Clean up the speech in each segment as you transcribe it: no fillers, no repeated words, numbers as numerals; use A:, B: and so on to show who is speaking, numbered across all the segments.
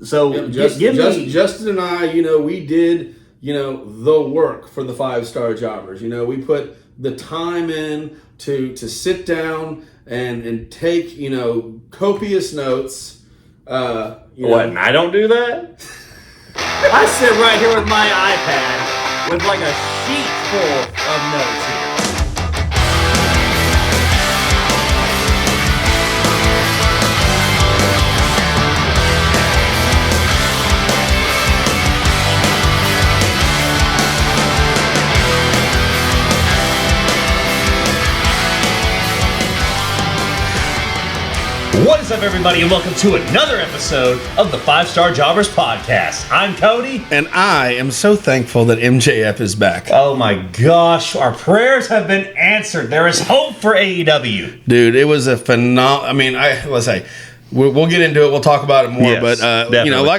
A: So
B: Justin and I, we did, the work for the 5-star jobbers. We put the time in to sit down and take, copious notes.
A: What? And I don't do that? I sit right here with my iPad with like a sheet full of notes here. What is up, everybody, and welcome to another episode of the 5-Star Jobbers Podcast. I'm Cody.
B: And I am so thankful that MJF is back.
A: Oh my gosh, our prayers have been answered. There is hope for AEW.
B: Dude, it was a phenomenal... I mean, let's say... We'll get into it. We'll talk about it more. Yes, but,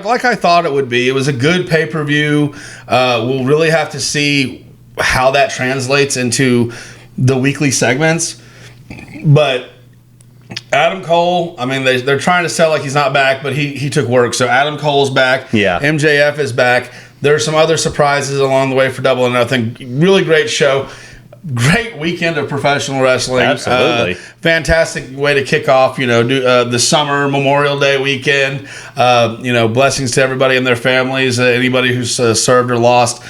B: like I thought it would be, it was a good pay-per-view. We'll really have to see how that translates into the weekly segments. But... Adam Cole, I mean, they're trying to sell like he's not back, but he took work. So Adam Cole's back. Yeah. MJF is back. There are some other surprises along the way for Double or Nothing. Really great show. Great weekend of professional wrestling.
A: Absolutely.
B: Fantastic way to kick off, the summer Memorial Day weekend. Blessings to everybody and their families. Anybody who's served or lost.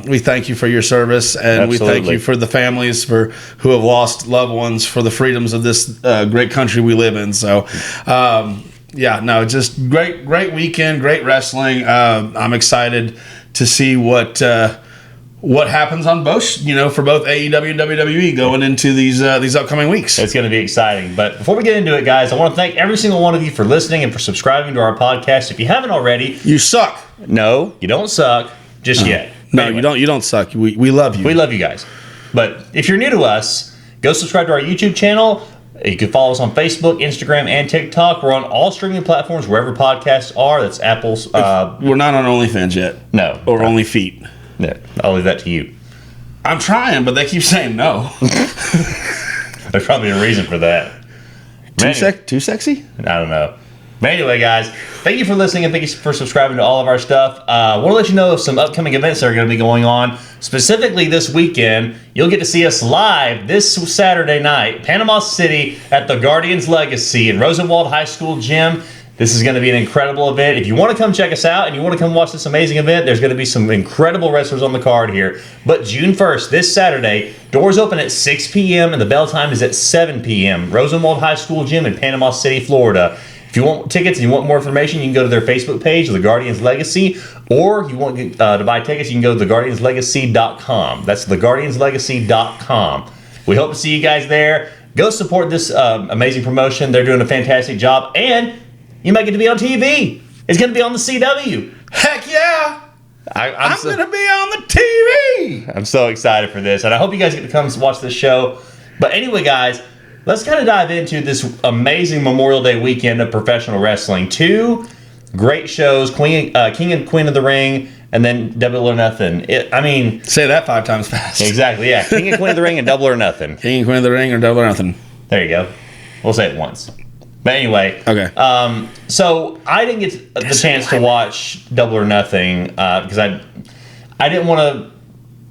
B: We thank you for your service, and we thank you for the families who have lost loved ones for the freedoms of this great country we live in. So, just great weekend, great wrestling. I'm excited to see what happens on both, for both AEW and WWE going into these upcoming weeks.
A: It's going to be exciting. But before we get into it, guys, I want to thank every single one of you for listening and for subscribing to our podcast. If you haven't already...
B: You suck.
A: No, you don't suck just yet.
B: No, anyway, you don't suck. We love you.
A: We love you guys. But if you're new to us, go subscribe to our YouTube channel. You can follow us on Facebook, Instagram, and TikTok. We're on all streaming platforms, wherever podcasts are. That's Apple's...
B: We're not on OnlyFans yet.
A: No.
B: Or OnlyFeet.
A: Yeah, I'll leave that to you.
B: I'm trying, but they keep saying no.
A: There's probably a reason for that.
B: Too sexy?
A: I don't know. But anyway, guys, thank you for listening and thank you for subscribing to all of our stuff. I want to let you know of some upcoming events that are going to be going on. Specifically this weekend, you'll get to see us live this Saturday night, Panama City at the Guardians Legacy in Rosenwald High School Gym. This is going to be an incredible event. If you want to come check us out and you want to come watch this amazing event, there's going to be some incredible wrestlers on the card here. But June 1st, this Saturday, doors open at 6 p.m. and the bell time is at 7 p.m. Rosenwald High School Gym in Panama City, Florida. If you want tickets and you want more information, you can go to their Facebook page, The Guardians Legacy, or if you want to buy tickets, you can go to theguardianslegacy.com. That's theguardianslegacy.com. We hope to see you guys there. Go support this amazing promotion. They're doing a fantastic job, and you might get to be on TV. It's going to be on the CW.
B: Heck yeah! I'm going to be on the TV!
A: I'm so excited for this, and I hope you guys get to come watch this show. But anyway, guys, let's kind of dive into this amazing Memorial Day weekend of professional wrestling. 2 great shows, King and Queen of the Ring, and then Double or Nothing.
B: Say that 5 times fast.
A: Exactly, yeah. King and Queen of the Ring and Double or Nothing.
B: King and Queen of the Ring or Double or Nothing.
A: There you go. We'll say it once. But anyway,
B: okay.
A: So I didn't get the chance to watch Double or Nothing because I didn't want to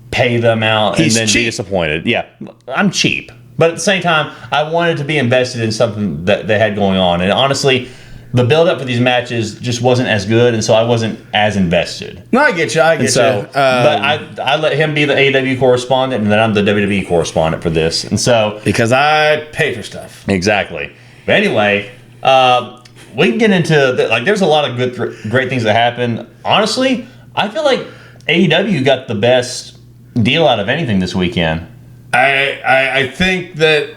A: pay them out and then be disappointed. Yeah, I'm cheap, but at the same time, I wanted to be invested in something that they had going on. And honestly, the build-up for these matches just wasn't as good, and so I wasn't as invested.
B: No, I get you.
A: But I let him be the AEW correspondent, and then I'm the WWE correspondent for this. And so
B: because I pay for stuff.
A: Exactly. But anyway, we can get into there's a lot of great things that happen. Honestly, I feel like AEW got the best deal out of anything this weekend.
B: I think that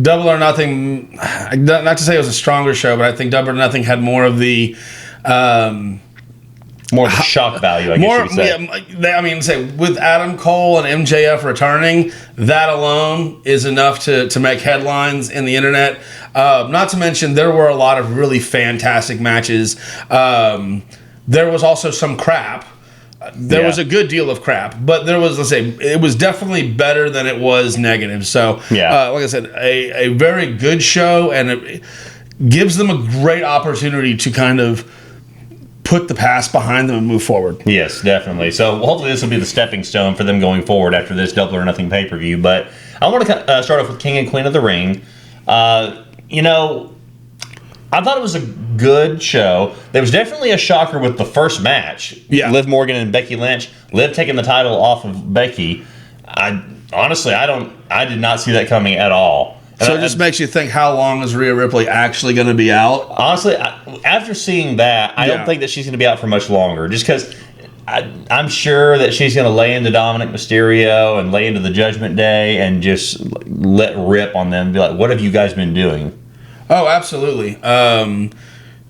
B: Double or Nothing, not to say it was a stronger show, but I think Double or Nothing had more of the
A: more of the shock value, I guess you would say.
B: Say with Adam Cole and MJF returning, that alone is enough to make headlines in the internet. Not to mention, there were a lot of really fantastic matches. There was also some crap. There was a good deal of crap, but there was, it was definitely better than it was negative. So, like I said, a very good show, and it gives them a great opportunity to kind of put the past behind them and move forward.
A: Yes, definitely. So hopefully this will be the stepping stone for them going forward after this Double or Nothing pay-per-view. But I want to start off with King and Queen of the Ring. I thought it was a good show. There was definitely a shocker with the first match.
B: Yeah.
A: Liv Morgan and Becky Lynch. Liv taking the title off of Becky. I did not see that coming at all.
B: So it just makes you think, how long is Rhea Ripley actually going to be out?
A: Honestly, after seeing that, I don't think that she's going to be out for much longer. Just because I'm sure that she's going to lay into Dominic Mysterio and lay into the Judgment Day and just let rip on them and be like, what have you guys been doing?
B: Oh, absolutely.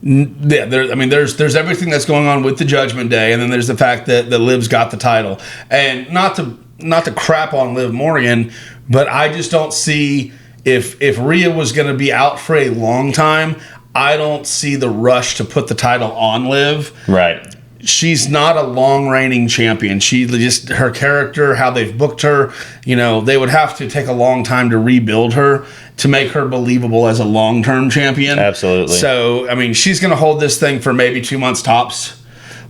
B: There's everything that's going on with the Judgment Day, and then there's the fact that Liv's got the title. And not to crap on Liv Morgan, but I just don't see... If Rhea was going to be out for a long time, I don't see the rush to put the title on Liv.
A: Right.
B: She's not a long reigning champion. Her character, how they've booked her, they would have to take a long time to rebuild her to make her believable as a long-term champion.
A: Absolutely.
B: So, she's going to hold this thing for maybe 2 months tops.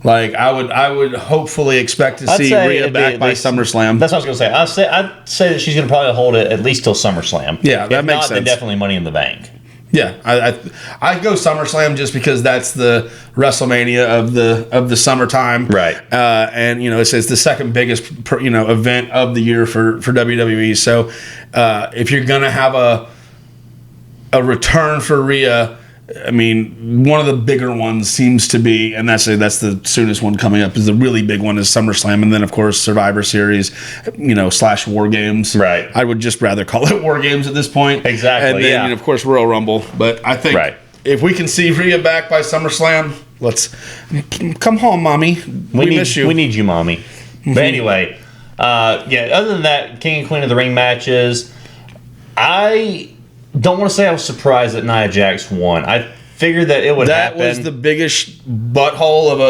B: Like, I would hopefully expect to see Rhea back by SummerSlam.
A: That's what I was going to say. I'd say that she's going to probably hold it at least till SummerSlam.
B: Yeah, that makes sense.
A: Then definitely Money in the Bank.
B: Yeah, I go SummerSlam just because that's the WrestleMania of the summertime,
A: right?
B: And it's the second biggest event of the year for WWE. So if you're gonna have a return for Rhea, one of the bigger ones seems to be, and that's the soonest one coming up, is the really big one is SummerSlam, and then of course Survivor Series, / War Games.
A: Right.
B: I would just rather call it War Games at this point.
A: Exactly.
B: And then of course Royal Rumble. But I think if we can see Rhea back by SummerSlam, let's come home, mommy. We miss you.
A: We need you, mommy. But anyway, other than that, King and Queen of the Ring matches, I don't want to say I was surprised that Nia Jax won. I figured that it would happen.
B: That was the biggest butthole of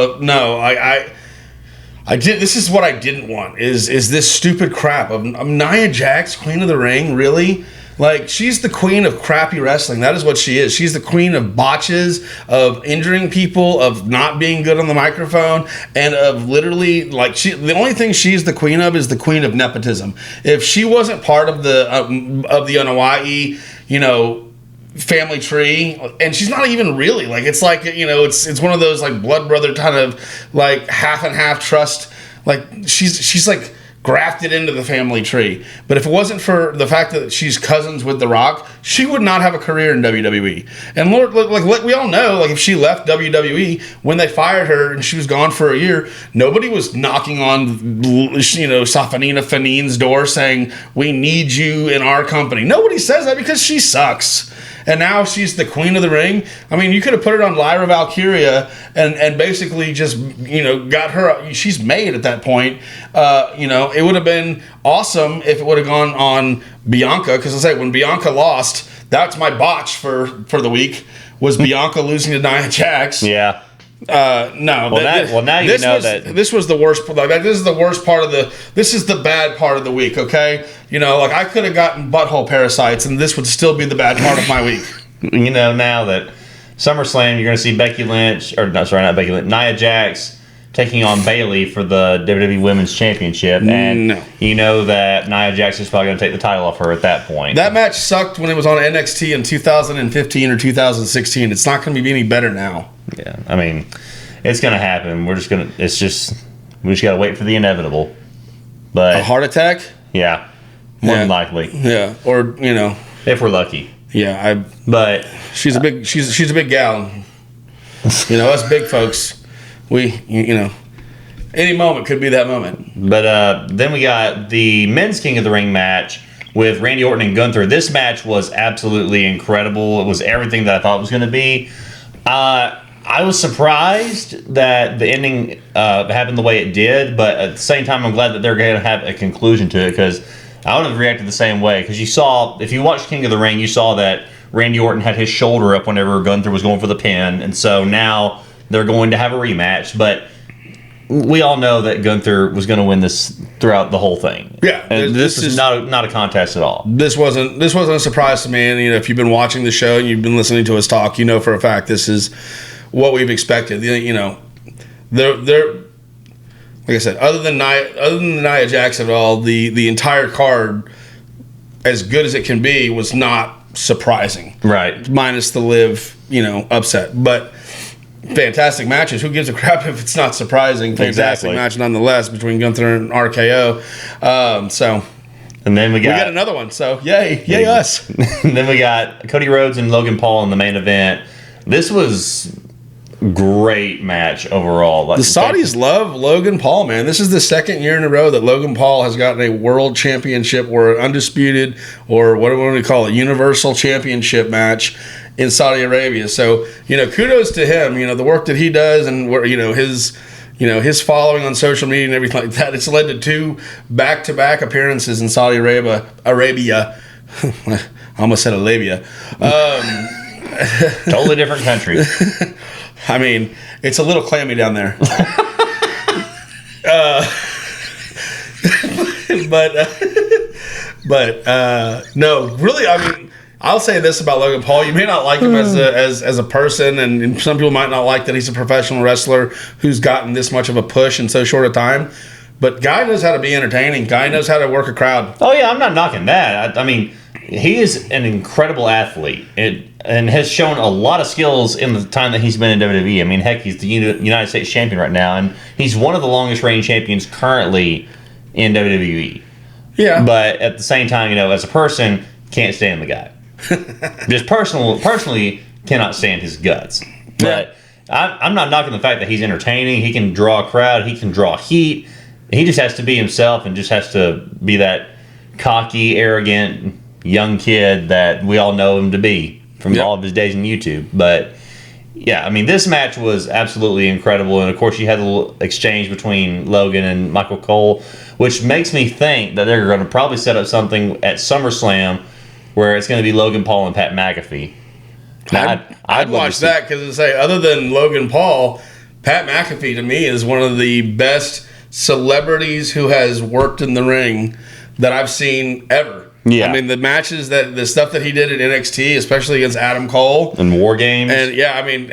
B: I did. This is what I didn't want. Is this stupid crap of Nia Jax, Queen of the Ring? Really? Like, she's the queen of crappy wrestling. That is what she is. She's the queen of botches, of injuring people, of not being good on the microphone, and of literally, the only thing she's the queen of is the queen of nepotism. If she wasn't part of the Anoa'i, family tree, and she's not even really, it's one of those blood brother kind of half and half trust. She's grafted into the family tree. But if it wasn't for the fact that she's cousins with The Rock, she would not have a career in WWE. And Lord, we all know, if she left WWE, when they fired her and she was gone for a year, nobody was knocking on, Safanina Fanine's door saying, we need you in our company. Nobody says that because she sucks. And now she's the Queen of the Ring. You could have put it on Lyra Valkyria and basically just, got her. She's made at that point. It would have been awesome if it would have gone on Bianca. Because I say, when Bianca lost, that's my botch for the week, was Bianca losing to Nia Jax.
A: Yeah.
B: No.
A: Now you know that
B: this was the worst. This is the worst part of the. This is the bad part of the week. Okay, I could have gotten butthole parasites, and this would still be the bad part of my week.
A: Now that SummerSlam, you're going to see Becky Lynch, not Becky Lynch, Nia Jax taking on Bayley for the WWE Women's Championship, and that Nia Jax is probably going to take the title off her at that point.
B: That match sucked when it was on NXT in 2015 or 2016. It's not going to be any better now.
A: Yeah, it's going to happen. We just got to wait for the inevitable. But
B: a heart attack?
A: Yeah, more than likely.
B: Yeah, or
A: if we're lucky.
B: Yeah,
A: but
B: she's a big gal. Us big folks, we any moment could be that moment.
A: But then we got the men's King of the Ring match with Randy Orton and Gunther. This match was absolutely incredible. It was everything that I thought it was going to be. I was surprised that the ending happened the way it did, but at the same time, I'm glad that they're going to have a conclusion to it, because I would have reacted the same way. Because if you watched King of the Ring, you saw that Randy Orton had his shoulder up whenever Gunther was going for the pin, and so now they're going to have a rematch. But we all know that Gunther was going to win this throughout the whole thing.
B: Yeah,
A: and this is not a contest at all.
B: This wasn't a surprise to me. And if you've been watching the show and you've been listening to us talk, for a fact this is what we've expected. they're like I said, other than Nia Jax at all, the entire card, as good as it can be, was not surprising.
A: Right.
B: Minus the Liv, upset. But fantastic matches. Who gives a crap if it's not surprising? Fantastic match nonetheless between Gunther and RKO.
A: And then we got
B: another one. So yay us.
A: And then we got Cody Rhodes and Logan Paul in the main event. This was great match overall.
B: The Saudis love Logan Paul, man. This is the second year in a row that Logan Paul has gotten a world championship or undisputed, or what do we call it, universal championship match in Saudi Arabia. So, kudos to him, the work that he does and his following on social media and everything like that. It's led to 2 back-to-back appearances in Saudi Arabia. I almost said Arabia.
A: Totally different country.
B: I mean, it's a little clammy down there. No, really, I mean, I'll say this about Logan Paul. You may not like him as a person, and some people might not like that he's a professional wrestler who's gotten this much of a push in so short a time. But guy knows how to be entertaining. Guy knows how to work a crowd.
A: Oh, yeah, I'm not knocking that. I mean, he is an incredible athlete and has shown a lot of skills in the time that he's been in WWE. I mean, heck, he's the United States champion right now, and he's one of the longest reigning champions currently in WWE.
B: Yeah.
A: But at the same time, as a person, can't stand the guy. Just personally cannot stand his guts. But I'm not knocking the fact that he's entertaining. He can draw a crowd. He can draw heat. He just has to be himself and just has to be that cocky, arrogant young kid that we all know him to be from all of his days on YouTube. But yeah, I mean, this match was absolutely incredible. And of course, you had a little exchange between Logan and Michael Cole, which makes me think that they're going to probably set up something at SummerSlam where it's going to be Logan Paul and Pat McAfee.
B: I'd watch that because, other than Logan Paul, Pat McAfee to me is one of the best celebrities who has worked in the ring that I've seen ever.
A: Yeah.
B: I mean, the stuff that he did at NXT, especially against Adam Cole.
A: And War Games.
B: And yeah, I mean,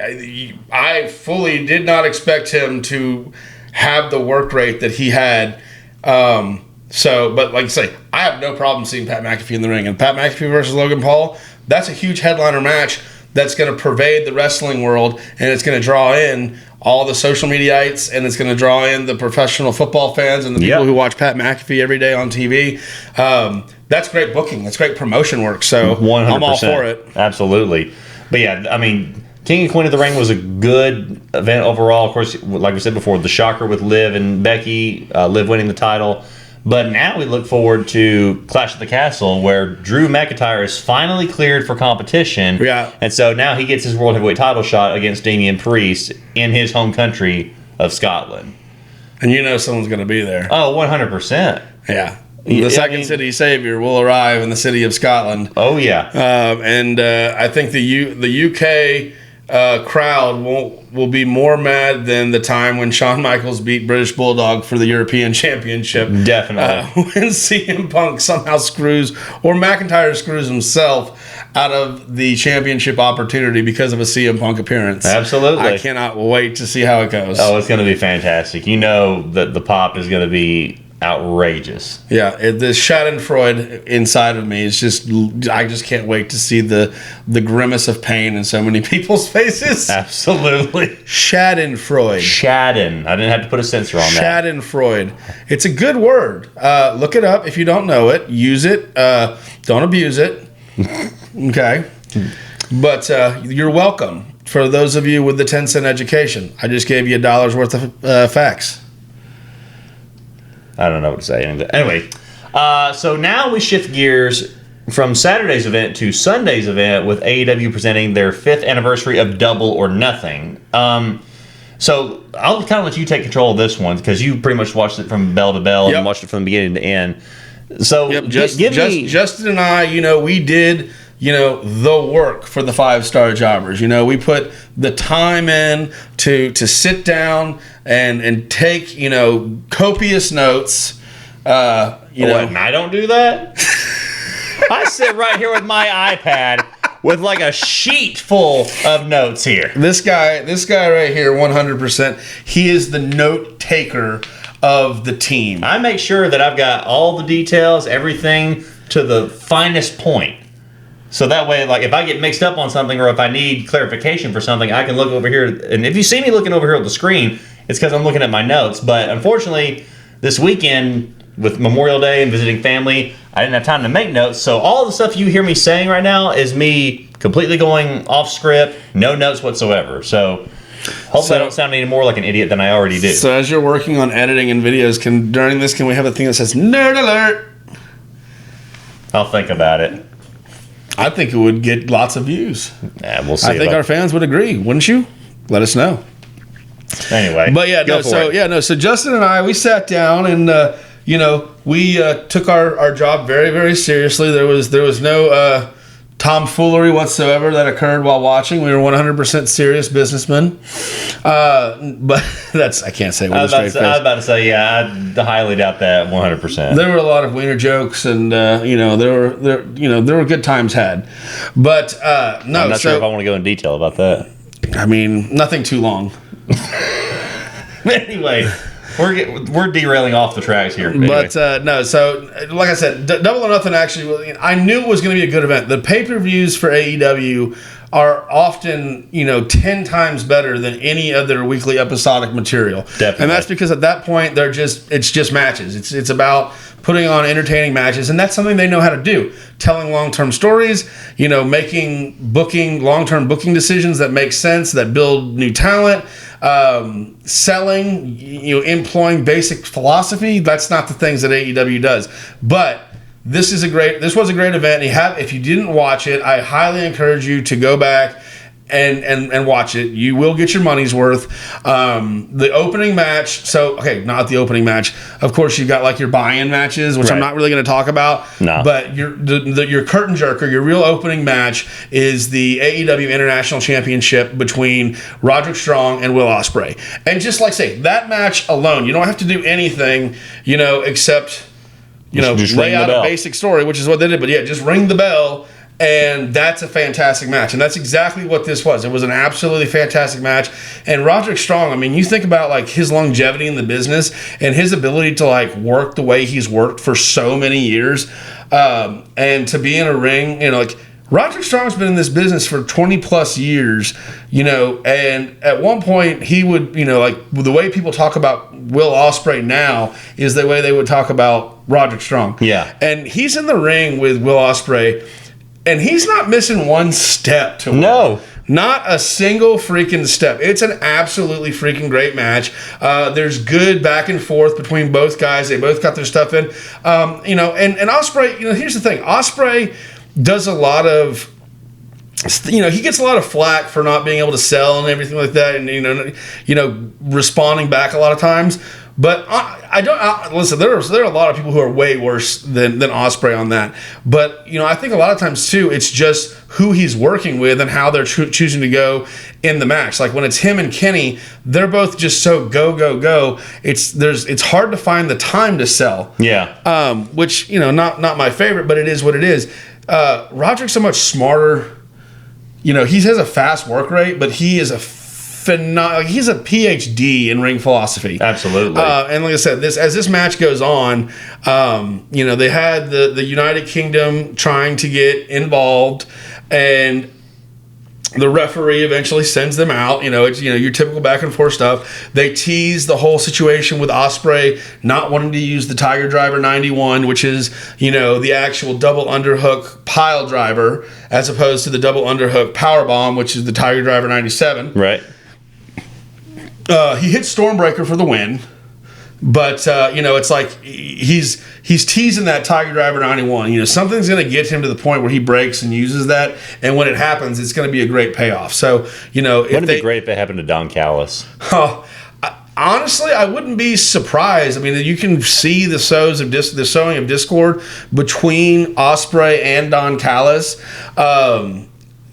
B: I fully did not expect him to have the work rate that he had. But like I say, I have no problem seeing Pat McAfee in the ring. And Pat McAfee versus Logan Paul, that's a huge headliner match that's going to pervade the wrestling world, and it's going to draw in all the social mediaites, and it's going to draw in the professional football fans and the people who watch Pat McAfee every day on TV. That's great booking. That's great promotion work. So 100%. I'm all for it.
A: Absolutely. But yeah, I mean, King and Queen of the Ring was a good event overall. Of course, like we said before, the shocker with Liv and Becky, Liv winning the title. But now we look forward to Clash at the Castle, where Drew McIntyre is finally cleared for competition.
B: Yeah.
A: And so now he gets his World Heavyweight title shot against Damian Priest in his home country of Scotland.
B: And someone's going to be there.
A: Oh, 100%.
B: Yeah. The second city savior will arrive in the city of Scotland.
A: Oh, yeah.
B: And I think the UK crowd will be more mad than the time when Shawn Michaels beat British Bulldog for the European Championship.
A: Definitely.
B: When CM Punk somehow screws, or McIntyre screws himself out of the championship opportunity because of a CM Punk appearance.
A: Absolutely.
B: I cannot wait to see how it goes.
A: Oh, it's going to be fantastic. You know that the pop is going to be outrageous.
B: Yeah, the Schadenfreude inside of me is I just can't wait to see the grimace of pain in so many people's faces.
A: Absolutely.
B: Schadenfreude.
A: I didn't have to put a censor on that.
B: Schadenfreude. It's a good word. Look it up if you don't know it. Use it. Don't abuse it. Okay. But you're welcome. For those of you with the 10-cent education, I just gave you $1 worth of facts.
A: I don't know what to say. Anyway, so now we shift gears from Saturday's event to Sunday's event with AEW presenting their 5th anniversary of Double or Nothing. So I'll kind of let you take control of this one because you pretty much watched it from bell to bell and watched it from the beginning to end. So
B: Justin and I, we did the work for the 5-star jobbers. We put the time in to sit down and take copious notes.
A: And I don't do that. I sit right here with my iPad with like a sheet full of notes here.
B: This guy right here, 100%. He is the note taker of the team.
A: I make sure that I've got all the details, everything to the finest point. So that way, like if I get mixed up on something or if I need clarification for something, I can look over here. And if you see me looking over here at the screen, it's because I'm looking at my notes. But unfortunately, this weekend with Memorial Day and visiting family, I didn't have time to make notes. So all the stuff you hear me saying right now is me completely going off script, no notes whatsoever. So hopefully I don't sound any more like an idiot than I already do.
B: So as you're working on editing and videos, during this, can we have a thing that says nerd alert?
A: I'll think about it.
B: I think it would get lots of views.
A: Yeah, we'll see.
B: I think our fans would agree, wouldn't you? Let us know.
A: Anyway,
B: but so Justin and I, we sat down and we took our job very, very seriously. There was no tomfoolery whatsoever that occurred while watching. We were 100% serious businessmen. But I can't say with a straight face.
A: I was about to say, yeah, I highly doubt that 100%.
B: There were a lot of wiener jokes, and there were good times had. But no,
A: I'm not sure if I want to go in detail about that.
B: I mean, nothing too long.
A: Anyway, we're derailing off the tracks here. Anyway.
B: But no, so like I said, Double or Nothing actually, I knew it was going to be a good event. The pay-per-views for AEW are often, 10 times better than any other weekly episodic material.
A: Definitely.
B: And that's because at that point it's just matches. It's about putting on entertaining matches, and that's something they know how to do. Telling long-term stories, making long-term booking decisions that make sense, that build new talent, selling, employing basic philosophy. That's not the things that AEW does. But this was a great event. If you didn't watch it, I highly encourage you to go back and watch it. You will get your money's worth. The opening match. So, okay, not the opening match. Of course, you've got like your buy-in matches, which I'm not really going to talk about.
A: No.
B: But your curtain jerker, your real opening match is the AEW International Championship between Roderick Strong and Will Ospreay. And just like say that match alone, you don't have to do anything, except just lay out a basic story, which is what they did. But yeah, just ring the bell. And that's a fantastic match. And that's exactly what this was. It was an absolutely fantastic match. And Roderick Strong, I mean, you think about like his longevity in the business and his ability to like work the way he's worked for so many years. And to be in a ring, like Roderick Strong's been in this business for 20 plus years, and at one point he would, like the way people talk about Will Ospreay now is the way they would talk about Roderick Strong.
A: Yeah.
B: And he's in the ring with Will Ospreay. And he's not missing one step to win.
A: No.
B: Not a single freaking step. It's an absolutely freaking great match. There's good back and forth between both guys. They both got their stuff in. And Ospreay, here's the thing. Ospreay does a lot of, he gets a lot of flack for not being able to sell and everything like that, and responding back a lot of times. But listen. There are a lot of people who are way worse than Ospreay on that. But I think a lot of times too, it's just who he's working with and how they're choosing to go in the match. Like when it's him and Kenny, they're both just so go. It's hard to find the time to sell.
A: Yeah.
B: Which not my favorite, but it is what it is. Roderick's so much smarter. He has a fast work rate, but he is he's a PhD in ring philosophy.
A: Absolutely.
B: And like I said, as this match goes on, they had the United Kingdom trying to get involved, and the referee eventually sends them out. It's your typical back and forth stuff. They tease the whole situation with Ospreay not wanting to use the Tiger Driver 91, which is the actual double underhook pile driver, as opposed to the double underhook power bomb, which is the Tiger Driver 97.
A: Right.
B: He hits Stormbreaker for the win, but it's like he's teasing that Tiger Driver 91. Something's going to get him to the point where he breaks and uses that, and when it happens, it's going to be a great payoff. So
A: wouldn't it be great if it happened to Don Callis?
B: Honestly, I wouldn't be surprised. I mean, you can see the sowing of discord between Ospreay and Don Callis.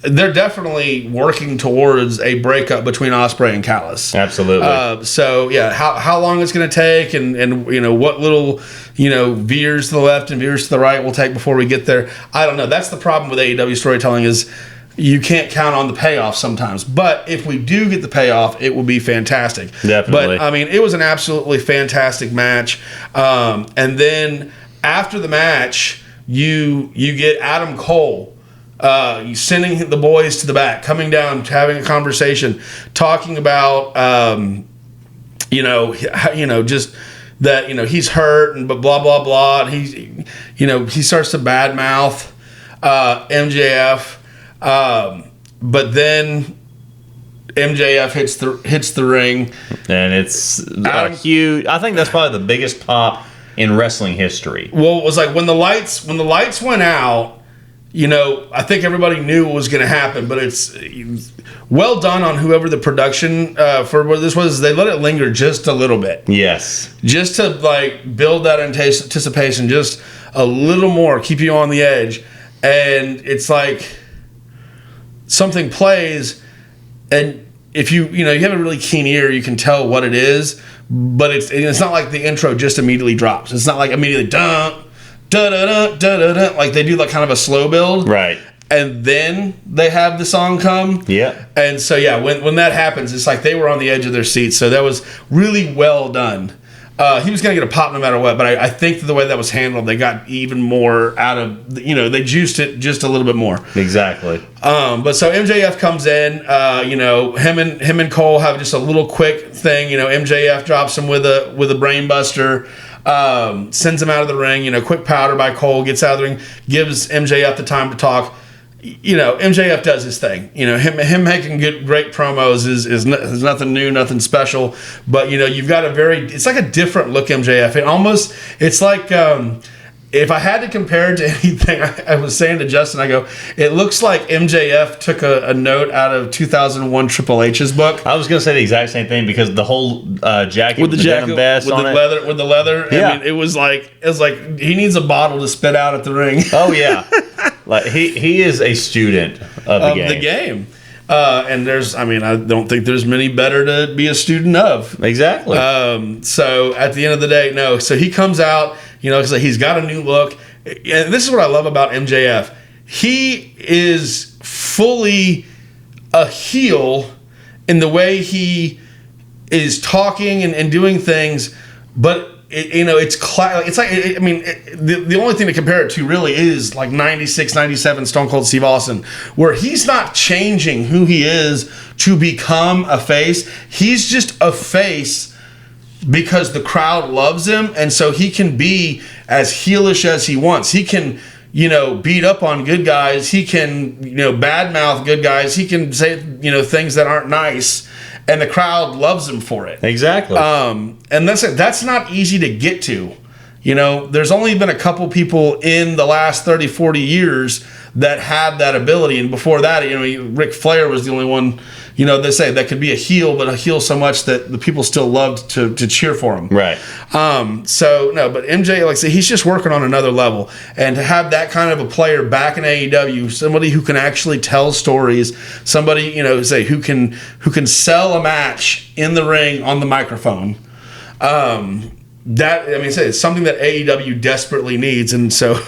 B: They're definitely working towards a breakup between Ospreay and Callis.
A: Absolutely.
B: So yeah, how long it's going to take, and what little veers to the left and veers to the right will take before we get there. I don't know. That's the problem with AEW storytelling is you can't count on the payoff sometimes. But if we do get the payoff, it will be fantastic.
A: Definitely.
B: But, I mean, it was an absolutely fantastic match. And then after the match, you get Adam Cole sending the boys to the back, coming down, having a conversation, talking about, just that, he's hurt and blah, blah, blah. And he starts to badmouth MJF. But then MJF hits the ring,
A: and it's huge. I think that's probably the biggest pop in wrestling history.
B: Well, it was like when the lights went out. I think everybody knew what was going to happen, but it's well done on whoever the production for what this was. They let it linger just a little bit.
A: Yes,
B: just to like build that anticipation, just a little more, keep you on the edge, and it's like. Something plays, and if you have a really keen ear, you can tell what it is. But it's not like the intro just immediately drops. It's not like immediately dun da da da da da like they do like kind of a slow build,
A: right?
B: And then they have the song come.
A: Yeah. And
B: so when that happens, it's like they were on the edge of their seats. So that was really well done. He was going to get a pop no matter what, but I think that the way that was handled, they got even more out of, they juiced it just a little bit more.
A: Exactly.
B: But so MJF comes in, him and Cole have just a little quick thing. MJF drops him with a brain buster, sends him out of the ring. Quick powder by Cole, gets out of the ring, gives MJF the time to talk. MJF does his thing. Him making great promos is nothing new, nothing special. But you've got it's like a different look MJF. It's like if I had to compare it to anything, I was saying to Justin, I go, it looks like MJF took a note out of 2001 Triple H's book.
A: I was going to say the exact same thing because the whole jacket with the denim vest
B: with
A: on
B: the leather.
A: Yeah.
B: I mean, it was like he needs a bottle to spit out at the ring.
A: Oh yeah. Like he is a student of the game.
B: And I don't think there's many better to be a student of.
A: Exactly.
B: So at the end of the day, no. So he comes out, because he's got a new look. And this is what I love about MJF. He is fully a heel in the way he is talking and doing things, but the only thing to compare it to really is like 96, 97 Stone Cold Steve Austin, where he's not changing who he is to become a face. He's just a face because the crowd loves him, and so he can be as heelish as he wants. He can, beat up on good guys. He can, badmouth good guys. He can say, things that aren't nice. And the crowd loves him for it.
A: Exactly.
B: And that's not easy to get to. There's only been a couple people in the last 30, 40 years that had that ability. And before that, Ric Flair was the only one, they say that could be a heel, but a heel so much that the people still loved to cheer for him.
A: Right.
B: But MJ, like I say, he's just working on another level. And to have that kind of a player back in AEW, somebody who can actually tell stories, somebody, who can sell a match in the ring on the microphone. It's something that AEW desperately needs, and so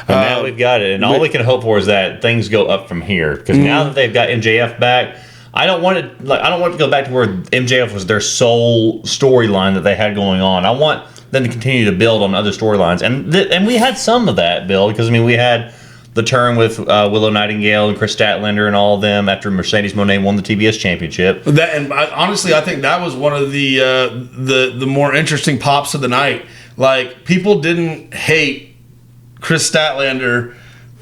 A: now we've got it. And all we can hope for is that things go up from here. Because now that they've got MJF back, I don't want it to go back to where MJF was their sole storyline that they had going on. I want them to continue to build on other storylines, and we had some of that build because we had the turn with Willow Nightingale and Chris Statlander and all of them after Mercedes Moné won the TBS championship.
B: Honestly, I think that was one of the more interesting pops of the night. Like, people didn't hate Chris Statlander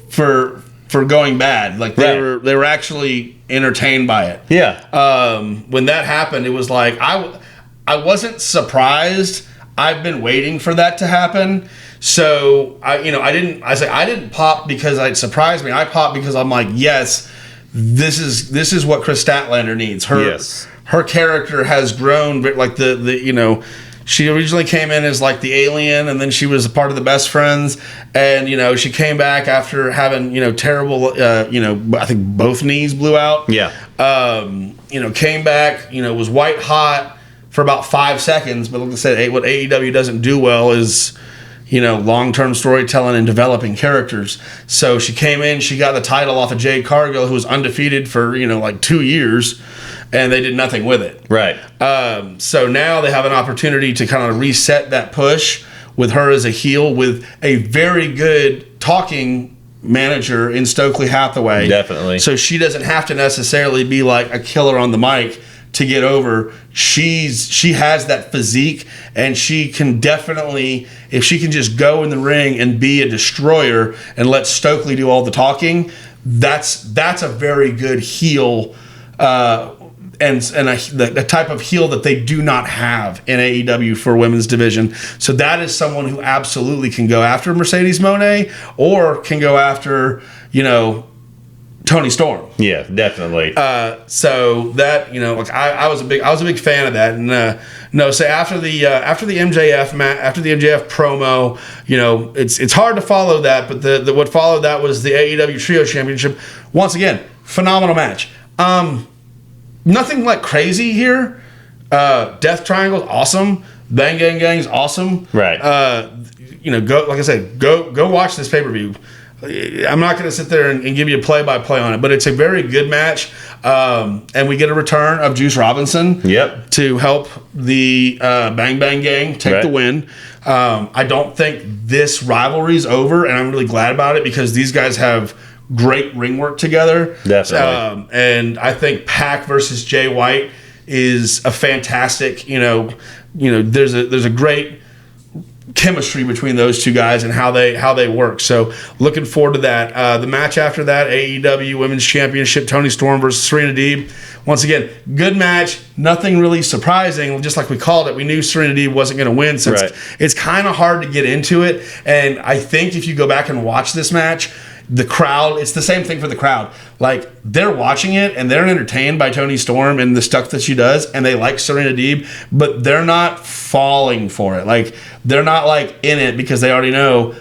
B: for going bad. Like they were actually entertained by it.
A: Yeah.
B: When that happened, it was like I wasn't surprised. I've been waiting for that to happen. So I didn't pop because it surprised me. I popped because I'm like, yes, this is what Chris Statlander needs. Her character has grown, like she originally came in as like the alien, and then she was a part of the Best Friends, and she came back after having terrible I think both knees blew out.
A: Yeah.
B: Came back, was white hot for about 5 seconds, but like I said, what AEW doesn't do well is long-term storytelling and developing characters. So she came in, she got the title off of Jade Cargill, who was undefeated for, like 2 years, and they did nothing with it.
A: Right.
B: So now they have an opportunity to kind of reset that push with her as a heel, with a very good talking manager in Stokely Hathaway.
A: Definitely.
B: So she doesn't have to necessarily be like a killer on the mic to get over. She has that physique, and she can definitely, if she can just go in the ring and be a destroyer and let Stokely do all the talking, that's a very good heel, and the type of heel that they do not have in AEW for women's division. So that is someone who absolutely can go after Mercedes Moné, or can go after, Toni Storm.
A: Yeah, definitely.
B: So that, I was a big fan of that. And so after the MJF promo, it's hard to follow that, but what followed that was the AEW Trio Championship. Once again, phenomenal match. Nothing like crazy here. Death Triangle's awesome. Bang Gang Gang's awesome.
A: Right.
B: Go, like I said, go watch this pay-per-view. I'm not going to sit there and give you a play-by-play on it, but it's a very good match. And we get a return of Juice Robinson.
A: Yep.
B: To help the Bang Bang Gang take the win. I don't think this rivalry's over, and I'm really glad about it, because these guys have great ring work together.
A: Definitely.
B: And I think Pac versus Jay White is a fantastic, there's a great chemistry between those two guys and how they work. So looking forward to that. The match after that, AEW Women's Championship, Toni Storm versus Serena Deeb. Once again, good match. Nothing really surprising. Just like we called it, we knew Serena Deeb wasn't going to win, since it's kind of hard to get into it. And I think if you go back and watch this match, the crowd, it's the same thing for the crowd. Like, they're watching it and they're entertained by Toni Storm and the stuff that she does, and they like Serena Deeb, but they're not falling for it. Like, they're not like in it because they already know,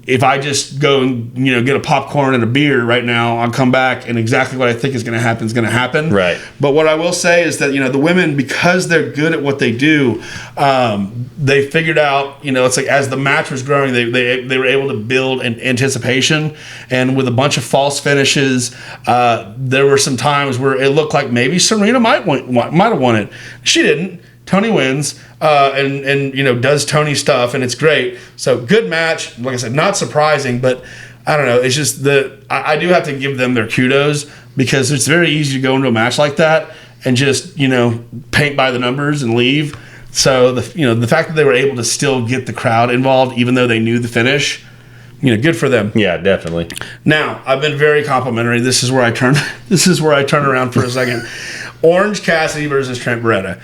B: if I just go and get a popcorn and a beer right now, I'll come back and exactly what I think is going to happen is going to happen.
A: Right.
B: But what I will say is that the women, because they're good at what they do, they figured out, it's like as the match was growing, they were able to build an anticipation, and with a bunch of false finishes, there were some times where it looked like maybe Serena might have won it. She didn't. Toni wins, and does Toni stuff, and it's great. So good match. Like I said, not surprising, but I don't know. It's just I do have to give them their kudos, because it's very easy to go into a match like that and just paint by the numbers and leave. So the fact that they were able to still get the crowd involved, even though they knew the finish, good for them.
A: Yeah, definitely.
B: Now, I've been very complimentary. This is where I turn around for a second. Orange Cassidy versus Trent Beretta.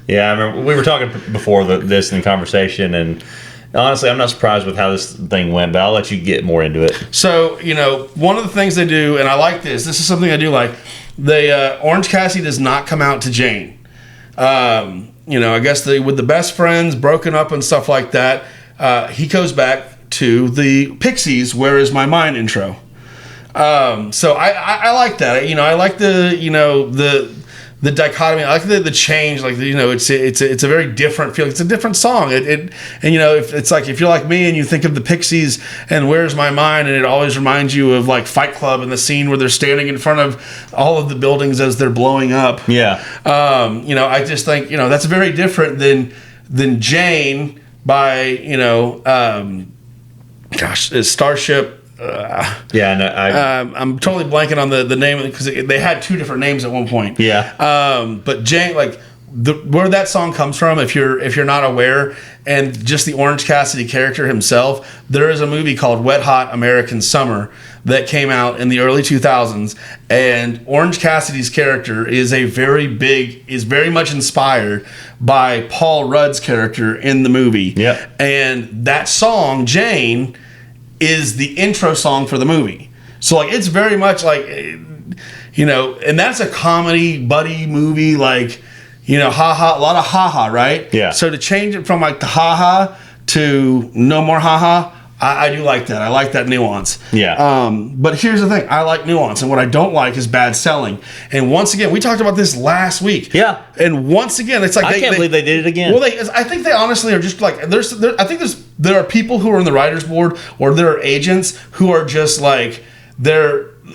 A: Yeah, I remember we were talking before this in the conversation, and honestly, I'm not surprised with how this thing went, but I'll let you get more into it.
B: So, one of the things they do, and I like this is something I do like, Orange Cassidy does not come out to Jane. I guess with the best friends, broken up and stuff like that, he goes back to the Pixies, Where Is My Mind intro. So I like that. I like the dichotomy. I like the change. Like, it's a very different feeling. It's a different song. If you're like me and you think of the Pixies and Where's My Mind, and it always reminds you of like Fight Club and the scene where they're standing in front of all of the buildings as they're blowing up.
A: Yeah.
B: I just think that's very different than Jane by Starship. I'm totally blanking on the name, because they had two different names at one point.
A: Yeah.
B: But Jane, where that song comes from, if you're not aware, and just the Orange Cassidy character himself, there is a movie called Wet Hot American Summer that came out in the early 2000s, and Orange Cassidy's character is very much inspired by Paul Rudd's character in the movie.
A: Yeah.
B: And that song, Jane, is the intro song for the movie. So it's very much and that's a comedy buddy movie, haha, a lot of haha, right?
A: Yeah.
B: So to change it from the haha to no more haha, I do like that. I like that nuance.
A: Yeah.
B: But here's the thing. I like nuance, and what I don't like is bad selling. And once again, we talked about this last week.
A: Yeah.
B: And once again, it's like
A: I can't believe they did it again.
B: Well, I think they honestly are just like there are people who are in the writers board, or there are agents who are just like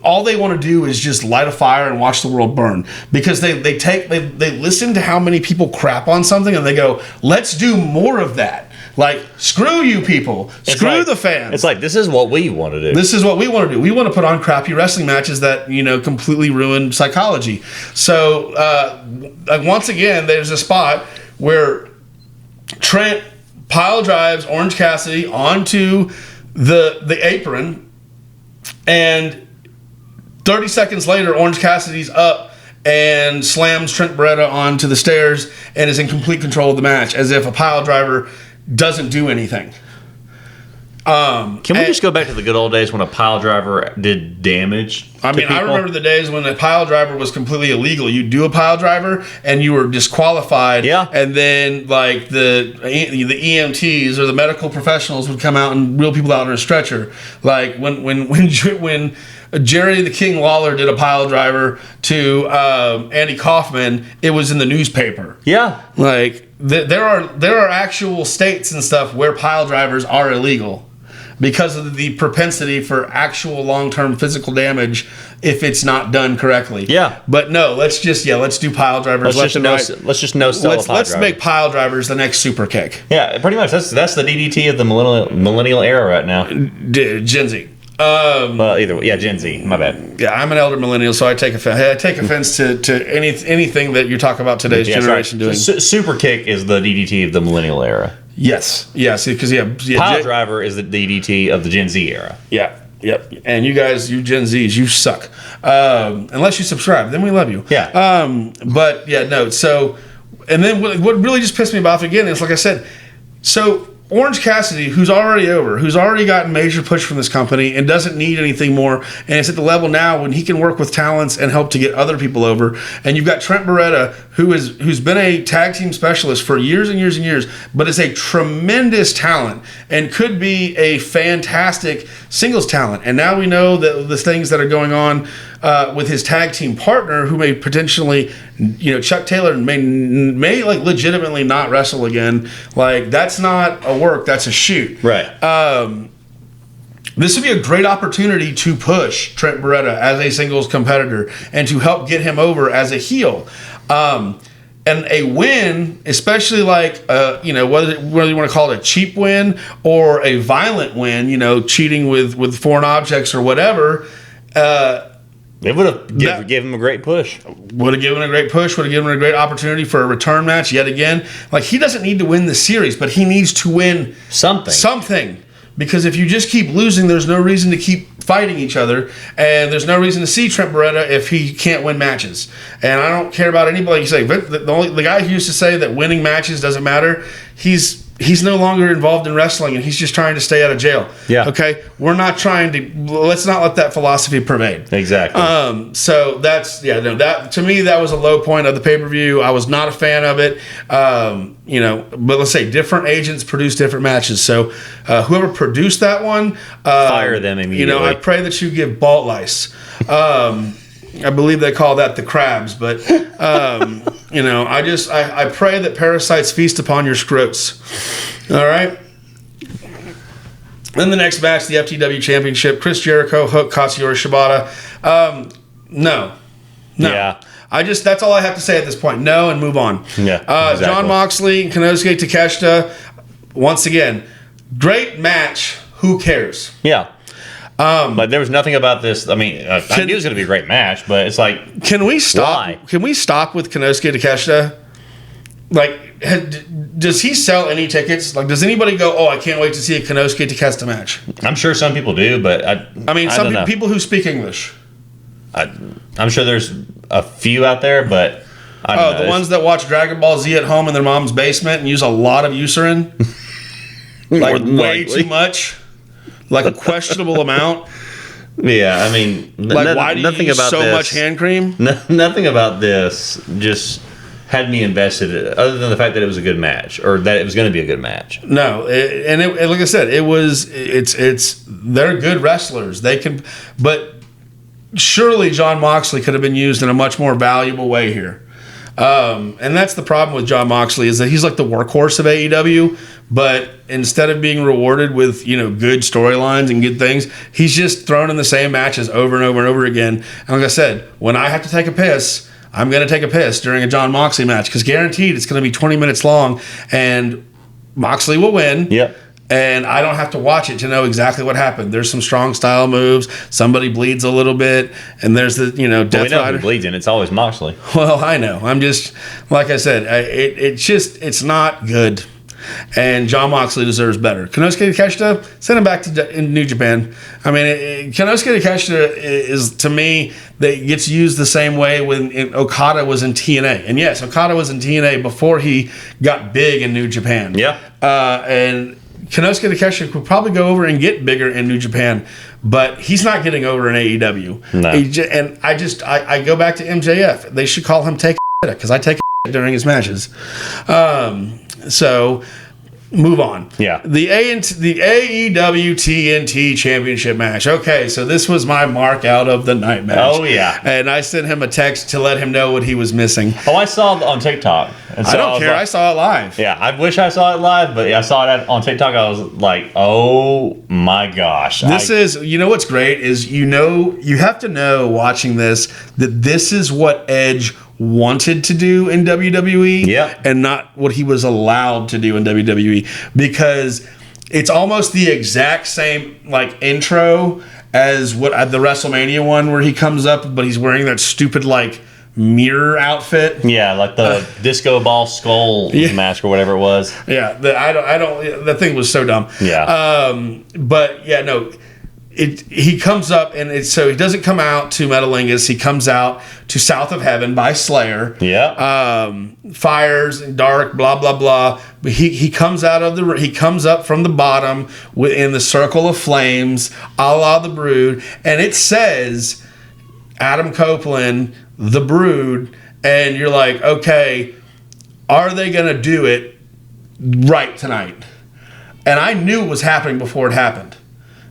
B: all they want to do is just light a fire and watch the world burn, because they listen to how many people crap on something and they go, let's do more of that. Like, screw you people. Screw the fans.
A: It's like, this is what we want to do.
B: This is what we want to do. We want to put on crappy wrestling matches that, completely ruin psychology. So, once again, there's a spot where Trent pile drives Orange Cassidy onto the apron, and 30 seconds later, Orange Cassidy's up and slams Trent Beretta onto the stairs and is in complete control of the match, as if a pile driver doesn't do anything.
A: Can we just go back to the good old days when a pile driver did damage?
B: I remember the days when a pile driver was completely illegal. You'd do a pile driver and you were disqualified.
A: Yeah. And
B: then like the EMTs or the medical professionals would come out and reel people out on a stretcher. Like when Jerry the King Lawler did a pile driver to Andy Kaufman, it was in the newspaper.
A: Yeah.
B: Like there are actual states and stuff where pile drivers are illegal, because of the propensity for actual long-term physical damage if it's not done correctly.
A: Yeah.
B: But no, let's do pile drivers left and right.
A: Let's just no sell a pile driver.
B: Let's make pile drivers the next super kick.
A: Yeah, pretty much. That's the DDT of the millennial era right now.
B: Gen Z.
A: Well, either way. Yeah, Gen Z. My bad.
B: Yeah, I'm an elder millennial, so I take offense to anything that you talk about today's generation doing.
A: Super kick is the DDT of the millennial era.
B: Yes, because
A: pile driver is the DDT of the Gen Z era.
B: Yeah, yep. And you guys, you Gen Zs, you suck. Unless you subscribe, then we love you.
A: Yeah.
B: But yeah, no. So, and then what really just pissed me off again is, like I said, so Orange Cassidy, who's already gotten major push from this company and doesn't need anything more, and it's at the level now when he can work with talents and help to get other people over. And you've got Trent Beretta, who's been a tag team specialist for years and years and years, but is a tremendous talent and could be a fantastic singles talent. And now we know that the things that are going on with his tag team partner, who may potentially, Chuck Taylor may like legitimately not wrestle again. Like, that's not a work, that's a shoot.
A: Right.
B: This would be a great opportunity to push Trent Beretta as a singles competitor and to help get him over as a heel. And a win, especially like, whether you want to call it a cheap win or a violent win, cheating with foreign objects or whatever.
A: It would have given him a great push.
B: Would have given him a great push. Would have given him a great opportunity for a return match yet again. Like, he doesn't need to win the series, but he needs to win something. Because if you just keep losing, there's no reason to keep fighting each other, and there's no reason to see Trent Beretta if he can't win matches. And I don't care about anybody. You say the guy who used to say that winning matches doesn't matter. He's no longer involved in wrestling, and he's just trying to stay out of jail.
A: Yeah.
B: Okay. Let's not let that philosophy pervade.
A: Exactly.
B: So that to me, that was a low point of the pay-per-view. I was not a fan of it. But let's say different agents produce different matches. So whoever produced that one,
A: fire them immediately.
B: I pray that you give Balt Lice. I believe they call that the crabs, but I pray that parasites feast upon your scrotes. All right. Then the next match, the FTW Championship, Chris Jericho, Hook, Katsuyori Shibata. No.
A: Yeah.
B: That's all I have to say at this point. No, and move on.
A: Yeah. Exactly.
B: Jon Moxley, Konosuke Takeshita. Once again, great match. Who cares?
A: Yeah. But there was nothing about this. I mean, I knew it was going to be a great match, but it's like,
B: can we stop?
A: Why?
B: Can we stop with Konosuke Takeshita? Like, does he sell any tickets? Like, does anybody go, "Oh, I can't wait to see a Konosuke Takeshita match"?
A: I'm sure some people do, but
B: some people who speak English.
A: I'm sure there's a few out there, but I don't know.
B: The ones that watch Dragon Ball Z at home in their mom's basement and use a lot of Eucerin, like way too much. Like a questionable amount.
A: Yeah, I mean,
B: why do you use so much hand cream?
A: Nothing about this just had me invested, other than the fact that it was a good match or that it was going to be a good match.
B: No, and like I said, they're good wrestlers. They can, but surely Jon Moxley could have been used in a much more valuable way here. And that's the problem with Jon Moxley, is that he's like the workhorse of AEW, but instead of being rewarded with, good storylines and good things, he's just thrown in the same matches over and over and over again. And like I said, when I have to take a piss, I'm going to take a piss during a Jon Moxley match, because guaranteed it's going to be 20 minutes long and Moxley will win.
A: Yep.
B: And I don't have to watch it to know exactly what happened. There's some strong style moves. Somebody bleeds a little bit, and there's the Death
A: we know
B: Rider.
A: Who bleeds in. It's always Moxley.
B: Well, I know. I'm just, like I said, it's not good. And Jon Moxley deserves better. Konosuke Takeshita, send him back to New Japan. I mean, Konosuke Takeshita is, to me, that gets used the same way when Okada was in TNA. And yes, Okada was in TNA before he got big in New Japan.
A: Yeah.
B: And Konosuke Takeshita could probably go over and get bigger in New Japan, but he's not getting over in AEW.
A: No.
B: I go back to MJF. They should call him Take because I take during his matches. So move on.
A: Yeah.
B: The AEW TNT Championship match. Okay, so this was my mark out of the night match.
A: Oh, yeah.
B: And I sent him a text to let him know what he was missing.
A: Oh, I saw it on TikTok. And so
B: I don't care. I saw it live.
A: Yeah, I wish I saw it live, but I saw it on TikTok. I was like, oh my gosh.
B: This is, what's great is, you have to know watching this that this is what Edge wanted to do in WWE, and not what he was allowed to do in WWE, because it's almost the exact same intro as what the WrestleMania one, where he comes up but he's wearing that stupid mirror outfit.
A: Yeah, like the disco ball skull mask or whatever it was.
B: Yeah, that thing was so dumb.
A: Yeah.
B: But yeah, no. He comes up, and so he doesn't come out to Metalingus. He comes out to South of Heaven by Slayer.
A: Yeah.
B: Fires and dark, blah blah blah. But he comes up from the bottom within the circle of flames, a la the Brood, and it says Adam Copeland, the Brood, and you're like, okay, are they gonna do it right tonight? And I knew it was happening before it happened.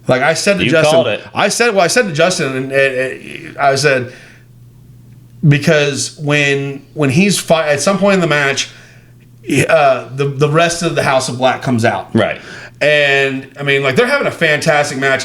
B: Like I said to Justin,
A: called it.
B: I said to Justin, and I said, because when he's at some point in the match, the rest of the House of Black comes out,
A: right?
B: And I mean, they're having a fantastic match.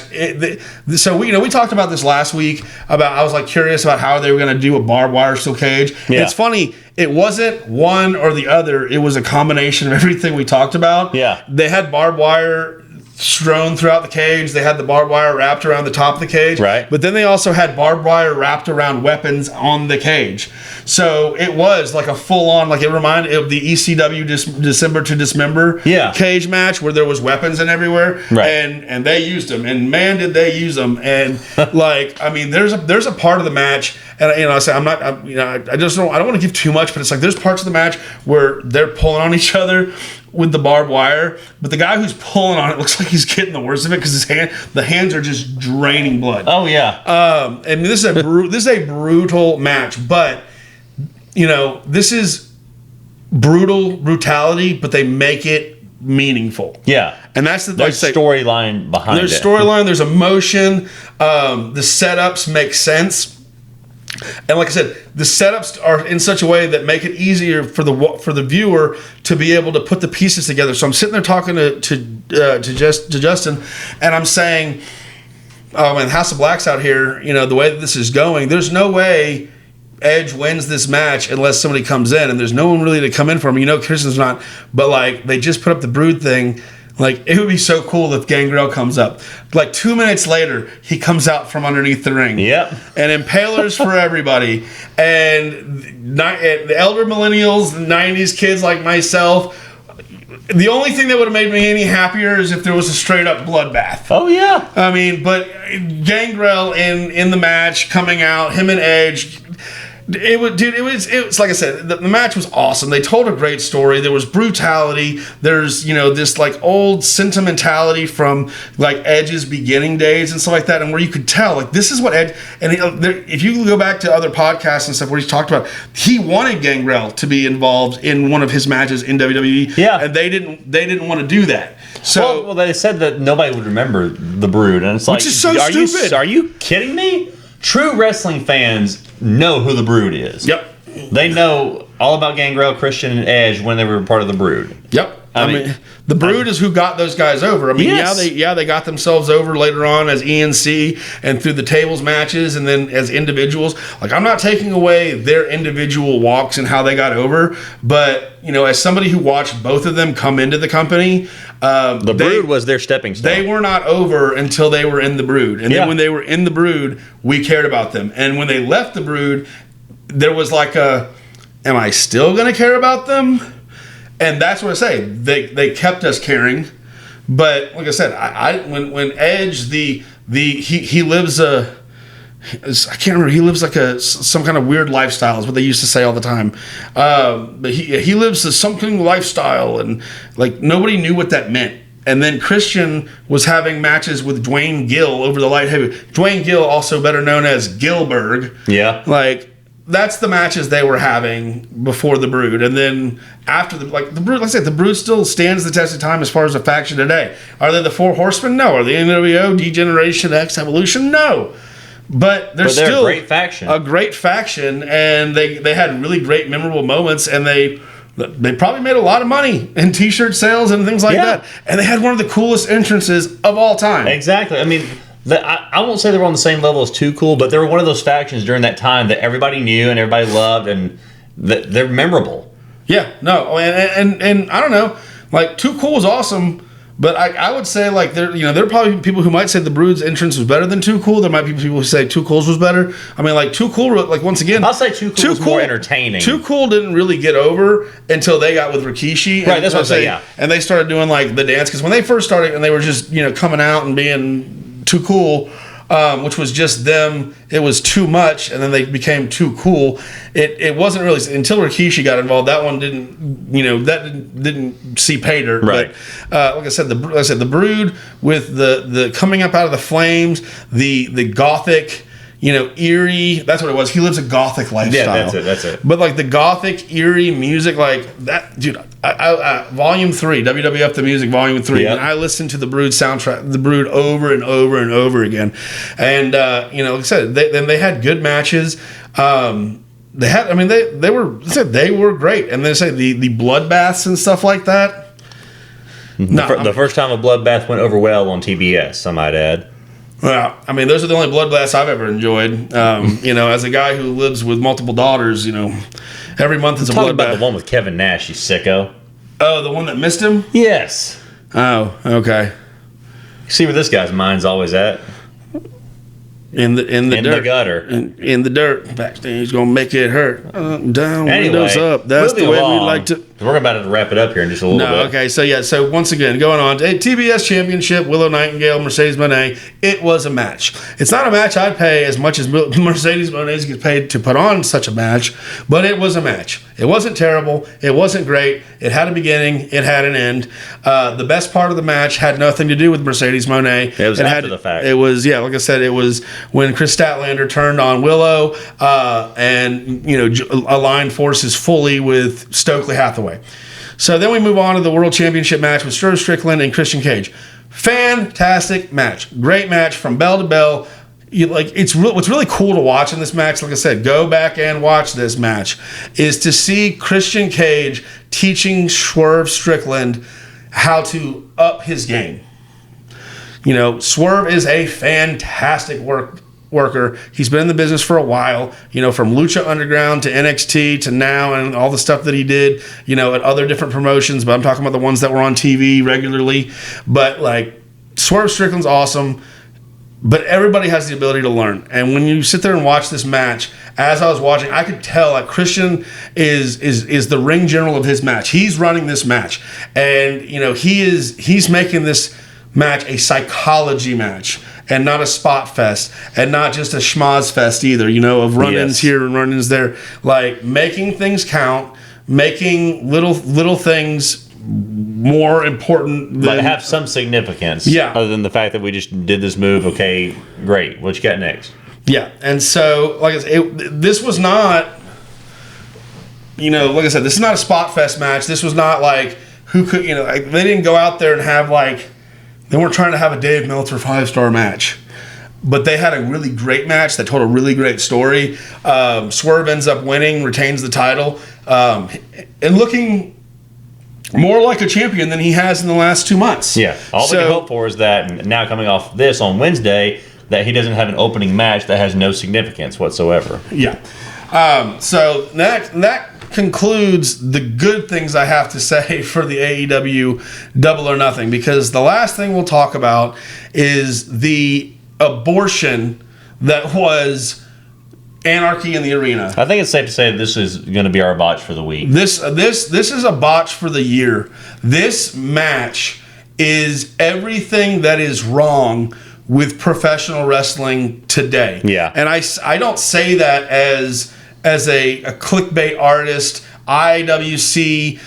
B: So we talked about this last week I was curious about how they were going to do a barbed wire steel cage. Yeah. It's funny. It wasn't one or the other. It was a combination of everything we talked about.
A: Yeah.
B: They had barbed wire strewn throughout the cage. They had the barbed wire wrapped around the top of the cage.
A: Right.
B: But then they also had barbed wire wrapped around weapons on the cage. So it was like a full-on, it reminded of the ECW December to Dismember cage match, where there was weapons and everywhere.
A: Right.
B: And they used them. And man, did they use them. And I mean, there's a part of the match, and I say I don't want to give too much, but it's there's parts of the match where they're pulling on each other with the barbed wire, but the guy who's pulling on it looks like he's getting the worst of it, because the hands are just draining blood.
A: Oh yeah.
B: I mean, this is a brutal match, but this is brutality, but they make it meaningful.
A: Yeah.
B: And that's
A: there's storyline behind it.
B: There's storyline. There's emotion. The setups make sense. And like I said, the setups are in such a way that make it easier for the viewer to be able to put the pieces together. So I'm sitting there talking to Justin, and I'm saying, "Oh man, House of Black's out here. The way that this is going, there's no way Edge wins this match unless somebody comes in, and there's no one really to come in for him. Christian's not, but they just put up the Brood thing." It would be so cool if Gangrel comes up. 2 minutes later, he comes out from underneath the ring.
A: Yep.
B: And impalers for everybody. And the elder millennials, the 90s kids like myself, the only thing that would have made me any happier is if there was a straight up bloodbath.
A: Oh, yeah.
B: I mean, but Gangrel in the match, coming out, him and Edge, It was like I said, the match was awesome. They told a great story. There was brutality. There's, this like old sentimentality from like Edge's beginning days and stuff like that, and where you could tell like this is what Edge, and if you go back to other podcasts and stuff where he's talked about, he wanted Gangrel to be involved in one of his matches in WWE.
A: Yeah,
B: and they didn't want to do that. So
A: well, they said that nobody would remember the Brood, and it's like,
B: which is so stupid.
A: Are you kidding me? True wrestling fans know who the Brood is.
B: Yep.
A: They know all about Gangrel, Christian, and Edge when they were part of the Brood.
B: Yep. I mean, the Brood is who got those guys over. I mean, yes. they got themselves over later on as ENC and through the tables matches and then as individuals. Like, I'm not taking away their individual walks and how they got over, but, as somebody who watched both of them come into the company,
A: the Brood was their stepping stone.
B: They were not over until they were in the Brood. And then when they were in the Brood, we cared about them. And when they left the Brood, there was like am I still going to care about them? And that's what I say. They kept us caring, but like I said, when Edge he lives I can't remember. He lives like some kind of weird lifestyle is what they used to say all the time. But he lives something lifestyle, and like nobody knew what that meant. And then Christian was having matches with Dwayne Gill over the light heavy. Dwayne Gill, also better known as Gilbert.
A: Yeah,
B: like. That's the matches they were having before the Brood, and then after the Brood. Like I said, the Brood still stands the test of time as far as a faction today. Are they the Four Horsemen? No. Are they NWO, Degeneration X, Evolution? No. But they're still
A: a great faction.
B: A great faction, and they had really great, memorable moments, and they probably made a lot of money in T-shirt sales and things like that. And they had one of the coolest entrances of all time.
A: Exactly. I mean. I won't say they were on the same level as Too Cool, but they were one of those factions during that time that everybody knew and everybody loved, and they're memorable.
B: Yeah, no, and I don't know, like Too Cool was awesome, but I would say like there are probably people who might say the Brood's entrance was better than Too Cool. There might be people who say Too Cool's was better. I mean, like Too Cool, like once again,
A: I'll say Too Cool was more entertaining.
B: Too Cool didn't really get over until they got with Rikishi,
A: right? That's what I'm saying. Yeah,
B: and they started doing like the dance, because when they first started and they were just coming out and being Too Cool, which was just them. It was too much, and then they became Too Cool. It wasn't really until Rikishi got involved. That one didn't see pay dirt.
A: Right.
B: But like I said, the Brood with the coming up out of the flames, the gothic. Eerie. That's what it was. He lives a gothic lifestyle.
A: Yeah, that's it.
B: But like the gothic, eerie music, like that, dude. Volume 3, WWF the Music, Volume 3.
A: Yep.
B: And I listened to the Brood soundtrack, the Brood over and over and over again. And like I said, they had good matches. They were great. And they say the bloodbaths and stuff like that.
A: The first time a bloodbath went over well on TBS, I might add.
B: Well, I mean, those are the only bloodbaths I've ever enjoyed. As a guy who lives with multiple daughters, every month is a bloodbath.
A: Talking about the one with Kevin Nash, you sicko.
B: Oh, the one that missed him?
A: Yes.
B: Oh, okay.
A: See where this guy's mind's always at.
B: In the dirt.
A: Gutter.
B: In the dirt. Backstage gonna make it hurt. Down,
A: anyway,
B: windows up. That's the way we like to.
A: We're about to wrap it up here in just a little bit.
B: Okay. So once again, going on. TBS Championship, Willow Nightingale, Mercedes Moné. It was a match. It's not a match I'd pay as much as Mercedes Moné gets paid to put on such a match, but it was a match. It wasn't terrible. It wasn't great. It had a beginning. It had an end. The best part of the match had nothing to do with Mercedes Moné.
A: It was after the fact.
B: It was, like I said, it was when Chris Statlander turned on Willow and aligned forces fully with Stokely Hathaway. So then we move on to the World Championship match with Swerve Strickland and Christian Cage. Fantastic match. Great match from bell to bell. What's really cool to watch in this match, like I said, go back and watch this match, is to see Christian Cage teaching Swerve Strickland how to up his game. Swerve is a fantastic worker. He's been in the business for a while, from Lucha Underground to NXT to now, and all the stuff that he did, at other different promotions, but I'm talking about the ones that were on TV regularly. But like Swerve Strickland's awesome, but everybody has the ability to learn. And when you sit there and watch this match, as I was watching, I could tell like Christian is the ring general of his match. He's running this match, and he's making this match a psychology match. and not a spot fest and not just a schmoz fest either, of run-ins here and run-ins there. Like making things count, making little things more important than
A: have some significance.
B: Yeah.
A: Other than the fact that we just did this move. Okay, great. What you got next?
B: Yeah. And so, like I said, this was not, like I said, this is not a spot fest match. This was not like who could, they didn't go out there and have they weren't trying to have a Dave Meltzer 5-star match. But they had a really great match that told a really great story. Swerve ends up winning, retains the title, and looking more like a champion than he has in the last 2 months.
A: Yeah. All we can hope for is that now coming off this on Wednesday, that he doesn't have an opening match that has no significance whatsoever.
B: Yeah. So that concludes the good things I have to say for the AEW Double or Nothing, because the last thing we'll talk about is the abortion that was Anarchy in the Arena.
A: I think it's safe to say that this is going to be our botch for the week.
B: This is a botch for the year. This match is everything that is wrong with professional wrestling today.
A: Yeah.
B: And I don't say that as a clickbait artist, IWC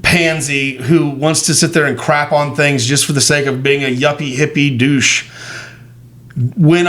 B: pansy who wants to sit there and crap on things just for the sake of being a yuppie hippie douche. When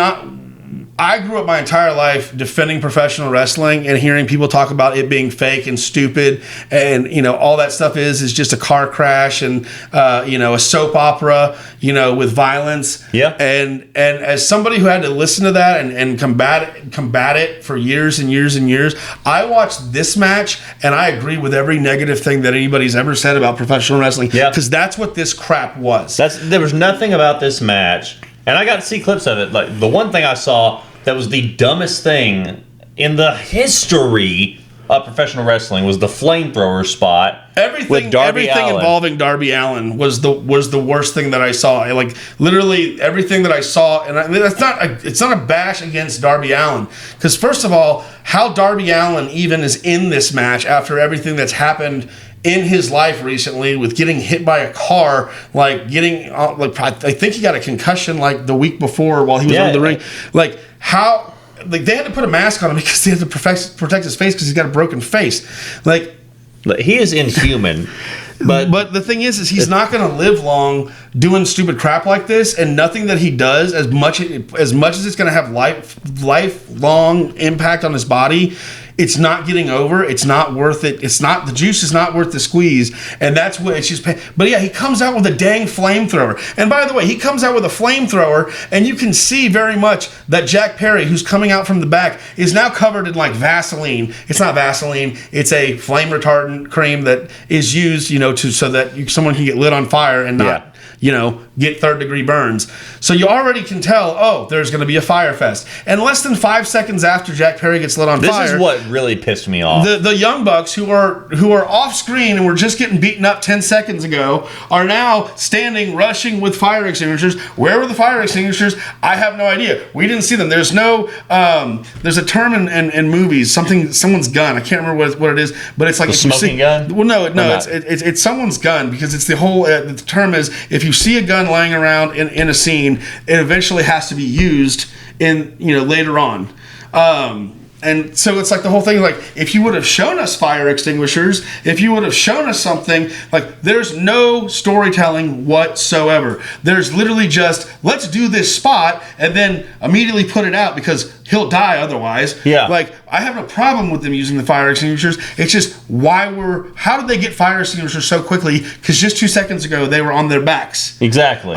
B: I grew up my entire life defending professional wrestling and hearing people talk about it being fake and stupid, and all that stuff is just a car crash and a soap opera, with violence.
A: Yeah.
B: And as somebody who had to listen to that and combat it for years and years and years, I watched this match and I agree with every negative thing that anybody's ever said about professional wrestling.
A: Yeah.
B: Because that's what this crap was.
A: There was nothing about this match, and I got to see clips of it. Like the one thing I saw that was the dumbest thing in the history of professional wrestling was the flamethrower spot. Everything
B: involving Darby Allin was the worst thing that I saw. Like literally everything that I saw, and it's not a bash against Darby Allin, because first of all, how Darby Allin even is in this match after everything that's happened in his life recently with getting hit by a car, I think he got a concussion like the week before while he was under the ring. How they had to put a mask on him because they had to protect his face because he's got a broken face.
A: He is inhuman.
B: But the thing is he's not going to live long doing stupid crap like this, and nothing that he does, as much as it's going to have lifelong impact on his body, it's not getting over. It's not worth it. The juice is not worth the squeeze, and that's what it's just. But yeah, he comes out with a dang flamethrower. And by the way, he comes out with a flamethrower, and you can see very much that Jack Perry, who's coming out from the back, is now covered in Vaseline. It's not Vaseline. It's a flame retardant cream that is used, so that someone can get lit on fire and not. Get third-degree burns. So you already can tell, there's going to be a fire fest. And less than 5 seconds after Jack Perry gets lit on fire...
A: This is what really pissed me off.
B: The Young Bucks, who are off-screen and were just getting beaten up 10 seconds ago, are now standing, rushing with fire extinguishers. Where were the fire extinguishers? I have no idea. We didn't see them. There's no... there's a term in movies, someone's gun. I can't remember what it is, but it's like...
A: A smoking gun?
B: Well, no, it's someone's gun, because it's the whole... the term is, if you see a gun laying around in a scene, it eventually has to be used later on. And so it's the whole thing, if you would have shown us fire extinguishers, if you would have shown us something, there's no storytelling whatsoever. There's literally just, let's do this spot and then immediately put it out because he'll die otherwise.
A: Yeah.
B: I have no problem with them using the fire extinguishers. It's just how did they get fire extinguishers so quickly? Because just 2 seconds ago, they were on their backs.
A: Exactly.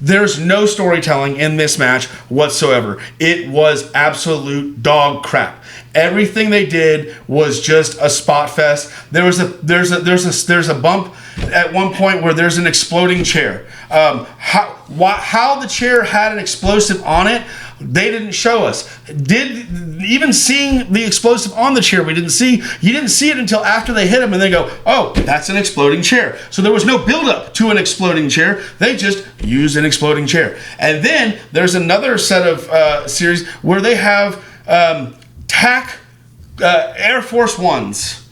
B: There's no storytelling in this match whatsoever. It was absolute dog crap. Everything they did was just a spot fest. There's a bump at one point where there's an exploding chair. How the chair had an explosive on it, they didn't show us. Even seeing the explosive on the chair, you didn't see it until after they hit him, and they go, "Oh, that's an exploding chair." So there was no buildup to an exploding chair. They just used an exploding chair. And then there's another set of series where they have Air Force Ones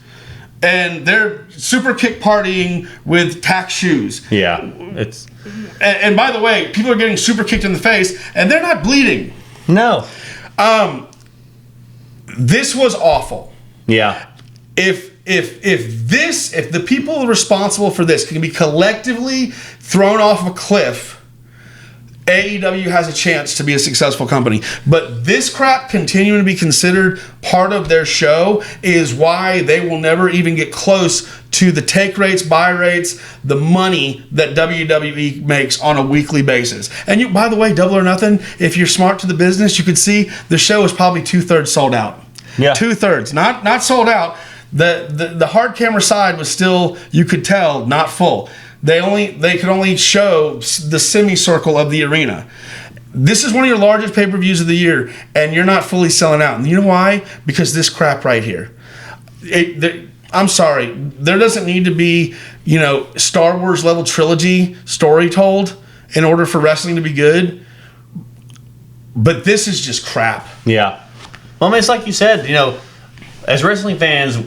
B: and they're super kick partying with tack shoes.
A: Yeah, it's.
B: And by the way, people are getting super kicked in the face, and they're not bleeding.
A: No.
B: This was awful.
A: Yeah.
B: If the people responsible for this can be collectively thrown off a cliff, AEW has a chance to be a successful company. But this crap continuing to be considered part of their show is why they will never even get close to the take rates, buy rates, the money that WWE makes on a weekly basis. And you, by the way, Double or Nothing, if you're smart to the business, you could see the show is probably 2/3 sold out.
A: Yeah.
B: 2/3, not sold out. The hard camera side was still, you could tell, not full. They could only show the semicircle of the arena. This is one of your largest pay-per-views of the year, and you're not fully selling out. And you know why? Because this crap right here. I'm sorry. There doesn't need to be, Star Wars level trilogy story told in order for wrestling to be good. But this is just crap.
A: Yeah. Well, I mean, it's like you said, as wrestling fans,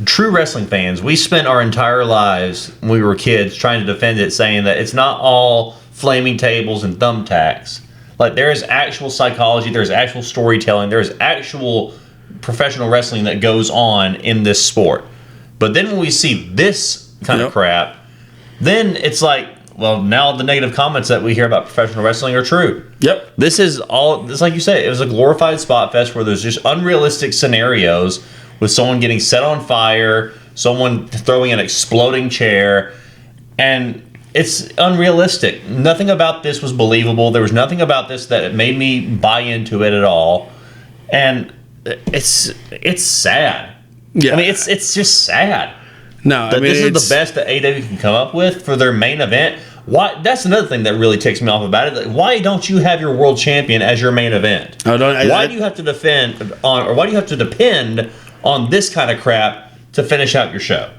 A: true wrestling fans, we spent our entire lives when we were kids trying to defend it, saying that it's not all flaming tables and thumbtacks. Like, there is actual psychology, there's actual storytelling, there's actual professional wrestling that goes on in this sport. But then when we see this kind of crap, then it's like, well, now the negative comments that we hear about professional wrestling are true.
B: Yep.
A: This is all, it's like you said, it was a glorified spot fest where there's just unrealistic scenarios with someone getting set on fire, someone throwing an exploding chair, and it's unrealistic. Nothing about this was believable. There was nothing about this that made me buy into it at all, and it's sad.
B: Yeah,
A: I mean, it's just sad.
B: No, I mean,
A: this is the best that AEW can come up with for their main event. Why? That's another thing that really ticks me off about it. Like, why don't you have your world champion as your main event? Why do you have to defend on, or why do you have to depend on this kind of crap to finish out your show?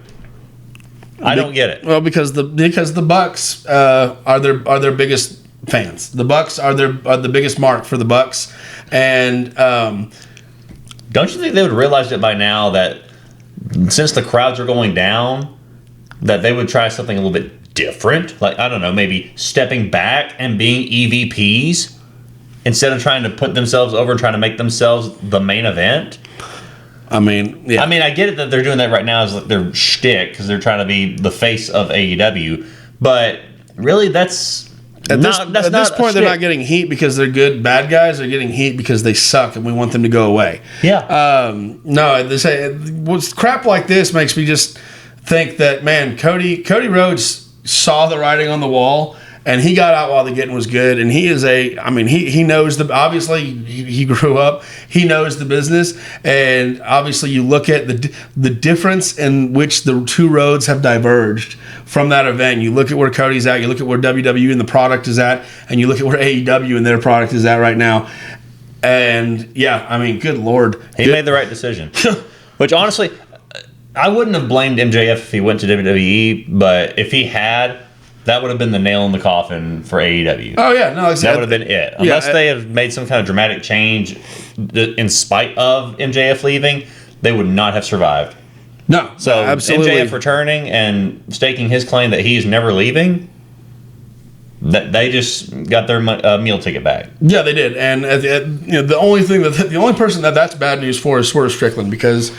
A: I don't get it.
B: Well, because the Bucks are their biggest fans. The Bucks are the biggest mark for the Bucks, and
A: don't you think they would realize it by now that since the crowds are going down, that they would try something a little bit different? Like, I don't know, maybe stepping back and being EVPs instead of trying to put themselves over and trying to make themselves the main event.
B: I mean, yeah.
A: I mean, I get it that they're doing that right now as like their shtick because they're trying to be the face of AEW, but really, that's
B: at this point they're not getting heat because they're good bad guys. They're getting heat because they suck, and we want them to go away.
A: Yeah.
B: No, they say crap like this makes me just think that, man, Cody Rhodes saw the writing on the wall. And he got out while the getting was good. And he is he knows obviously he grew up. He knows the business. And obviously you look at the difference in which the two roads have diverged from that event. You look at where Cody's at. You look at where WWE and the product is at. And you look at where AEW and their product is at right now. And, yeah, I mean, good Lord.
A: He made the right decision. Which, honestly, I wouldn't have blamed MJF if he went to WWE. But if he had, that would have been the nail in the coffin for AEW.
B: Oh, yeah. No, exactly.
A: That would have been it. Unless they have made some kind of dramatic change in spite of MJF leaving, they would not have survived.
B: No,
A: so
B: absolutely.
A: MJF returning and staking his claim that he's never leaving, that they just got their meal ticket back.
B: Yeah, they did. And the only person that's bad news for is Swerve Strickland, because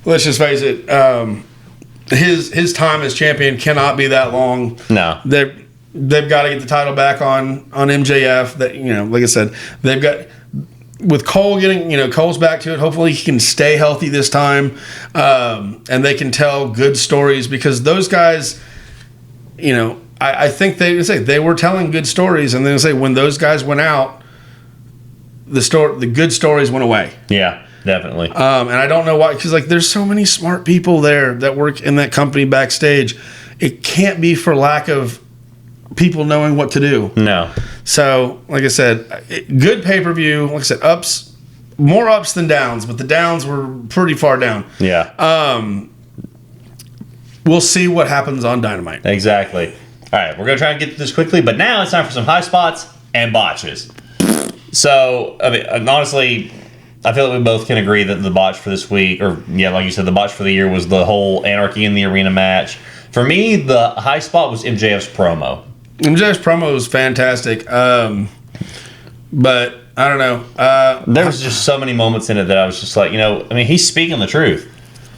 B: let's just face it, his time as champion cannot be that long.
A: No,
B: they've got to get the title back on MJF. That, like I said, they've got, with Cole getting, Cole's back to it. Hopefully he can stay healthy this time, and they can tell good stories, because those guys, I think they were telling good stories, and then when those guys went out, the good stories went away.
A: Yeah. Definitely.
B: And I don't know why, because there's so many smart people there that work in that company backstage. It can't be for lack of people knowing what to do.
A: No.
B: So, like I said, good pay-per-view. Like I said, more ups than downs, but the downs were pretty far down.
A: Yeah.
B: We'll see what happens on Dynamite.
A: Exactly. All right, we're going to try and get through this quickly, but now it's time for some high spots and botches. So, I mean, honestly, I feel like we both can agree that the botch for this week, or like you said, the botch for the year was the whole Anarchy in the Arena match. For me, the high spot was MJF's promo.
B: MJF's promo was fantastic, but I don't know.
A: There was just so many moments in it that I was just like, he's speaking the truth.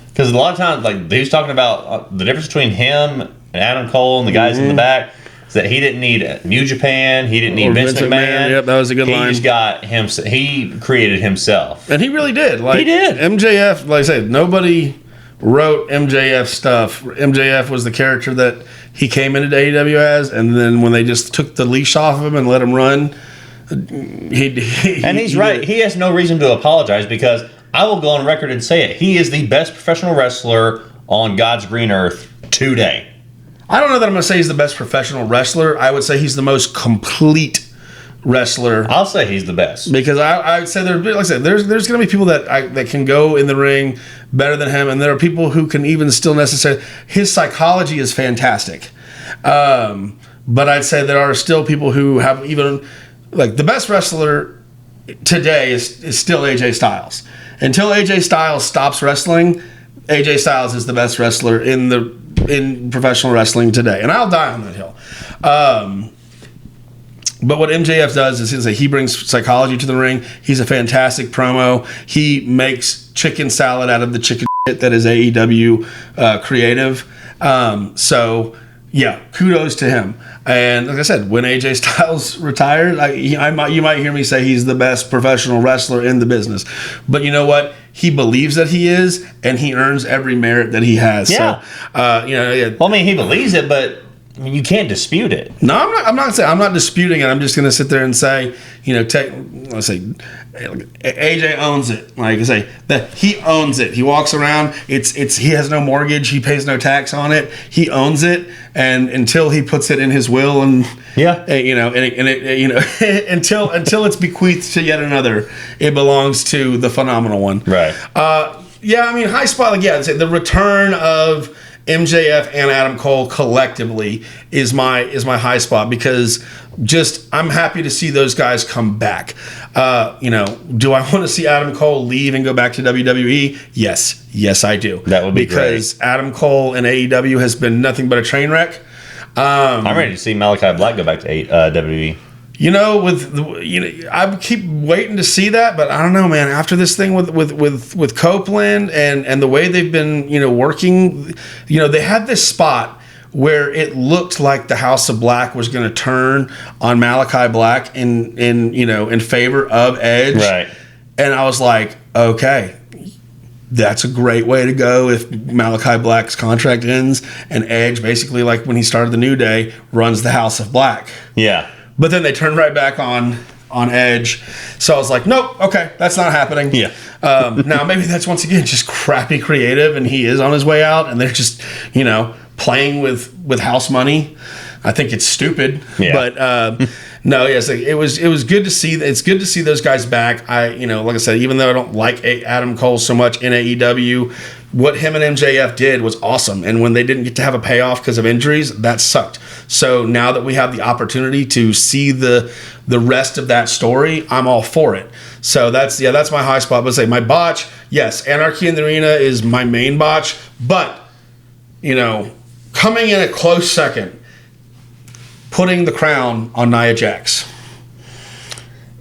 A: Because a lot of times, like, he was talking about the difference between him and Adam Cole and the guys in the back. That he didn't need New Japan, he didn't need Vince McMahon.
B: Yep, that was a good line.
A: He just got him. He created himself,
B: and he really did.
A: He did.
B: MJF, like I said, nobody wrote MJF stuff. MJF was the character that he came into AEW as, and then when they just took the leash off of him and let him run,
A: he's right. He has no reason to apologize because I will go on record and say it. He is the best professional wrestler on God's green earth today.
B: I don't know that I'm going to say he's the best professional wrestler. I would say he's the most complete wrestler.
A: I'll say he's the best.
B: Because I would say, like I said, there's going to be people that can go in the ring better than him, and there are people who can even still necessarily. His psychology is fantastic. But I'd say there are still people who have even, like, the best wrestler today is still AJ Styles. Until AJ Styles stops wrestling, AJ Styles is the best wrestler in professional wrestling today, and I'll die on that hill. But what MJF does is he brings psychology to the ring. He's a fantastic promo. He makes chicken salad out of the chicken shit that is AEW creative. So yeah, kudos to him. And like I said, when AJ Styles retires, you might hear me say he's the best professional wrestler in the business. But you know what? He believes that he is, and he earns every merit that he has.
A: Yeah.
B: So, yeah.
A: Well, he believes it, but you can't dispute it.
B: No, I'm not disputing it. I'm just going to sit there and say, let's say AJ owns it. Like I say, that he owns it. He walks around. He has no mortgage. He pays no tax on it. He owns it, and until he puts it in his will, and until it's bequeathed to yet another, it belongs to the phenomenal one.
A: Right.
B: High spot. Like, I'd say the return of MJF and Adam Cole collectively is my high spot, because I'm happy to see those guys come back. Do I want to see Adam Cole leave and go back to WWE? Yes, I do.
A: That would be
B: because
A: great.
B: Adam Cole and AEW has been nothing but a train wreck.
A: I'm ready to see Malachi Black go back to WWE.
B: I keep waiting to see that, but I don't know, man. After this thing with Copeland and the way they've been, working, they had this spot where it looked like the House of Black was going to turn on Malachi Black in favor of Edge.
A: Right.
B: And I was like, okay, that's a great way to go if Malachi Black's contract ends and Edge, basically like when he started the New Day, runs the House of Black.
A: Yeah.
B: But then they turned right back on Edge. So I was like, nope, okay, that's not happening.
A: Yeah.
B: Now, maybe that's once again just crappy creative, and he is on his way out, and they're just, playing with house money. I think it's stupid.
A: Yeah.
B: But no, yes, it was good to see. It's good to see those guys back. Like I said, even though I don't like Adam Cole so much in AEW, what him and MJF did was awesome. And when they didn't get to have a payoff because of injuries, that sucked. So now that we have the opportunity to see the rest of that story, I'm all for it. So that's my high spot. But say my botch, yes, Anarchy in the Arena is my main botch. But coming in a close second, putting the crown on Nia Jax.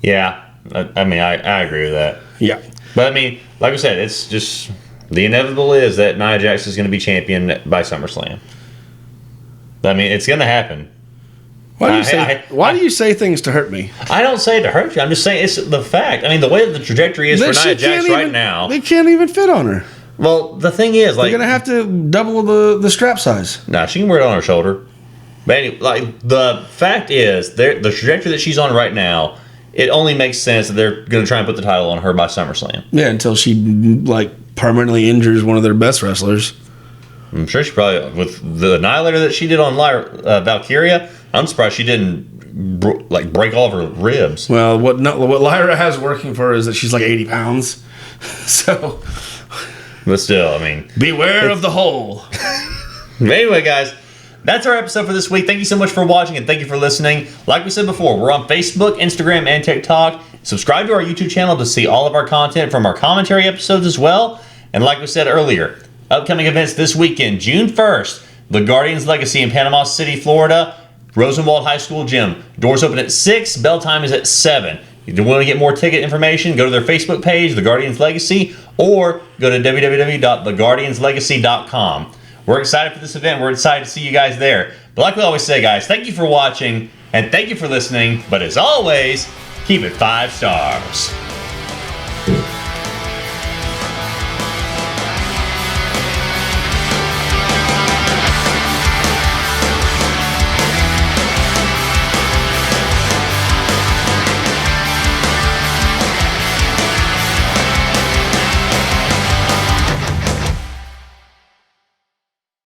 A: Yeah, I agree with that.
B: Yeah.
A: But like I said, it's just the inevitable is that Nia Jax is going to be champion by SummerSlam. It's going to happen.
B: Why do you say things to hurt me?
A: I don't say it to hurt you. I'm just saying it's the fact. The way that the trajectory is for Nia Jax right now.
B: They can't even fit on her.
A: Well, the thing is,
B: they're going to have to double the strap size.
A: Nah, she can wear it on her shoulder. But anyway, the fact is, the trajectory that she's on right now, it only makes sense that they're going to try and put the title on her by SummerSlam.
B: Yeah, until she permanently injures one of their best wrestlers.
A: I'm sure she probably, with the Annihilator that she did on Valkyria, I'm surprised she didn't break all of her ribs.
B: Well, what Lyra has working for her is that she's 80 pounds. So,
A: but still,
B: beware of the hole.
A: Anyway, guys, that's our episode for this week. Thank you so much for watching, and thank you for listening. Like we said before, we're on Facebook, Instagram, and TikTok. Subscribe to our YouTube channel to see all of our content from our commentary episodes as well. And like we said earlier, upcoming events this weekend, June 1st, the Guardians Legacy in Panama City, Florida, Rosenwald High School Gym. Doors open at 6, bell time is at 7. If you want to get more ticket information, go to their Facebook page, The Guardians Legacy, or go to www.theguardianslegacy.com. We're excited for this event. We're excited to see you guys there. But like we always say, guys, thank you for watching, and thank you for listening. But as always, keep it 5 stars.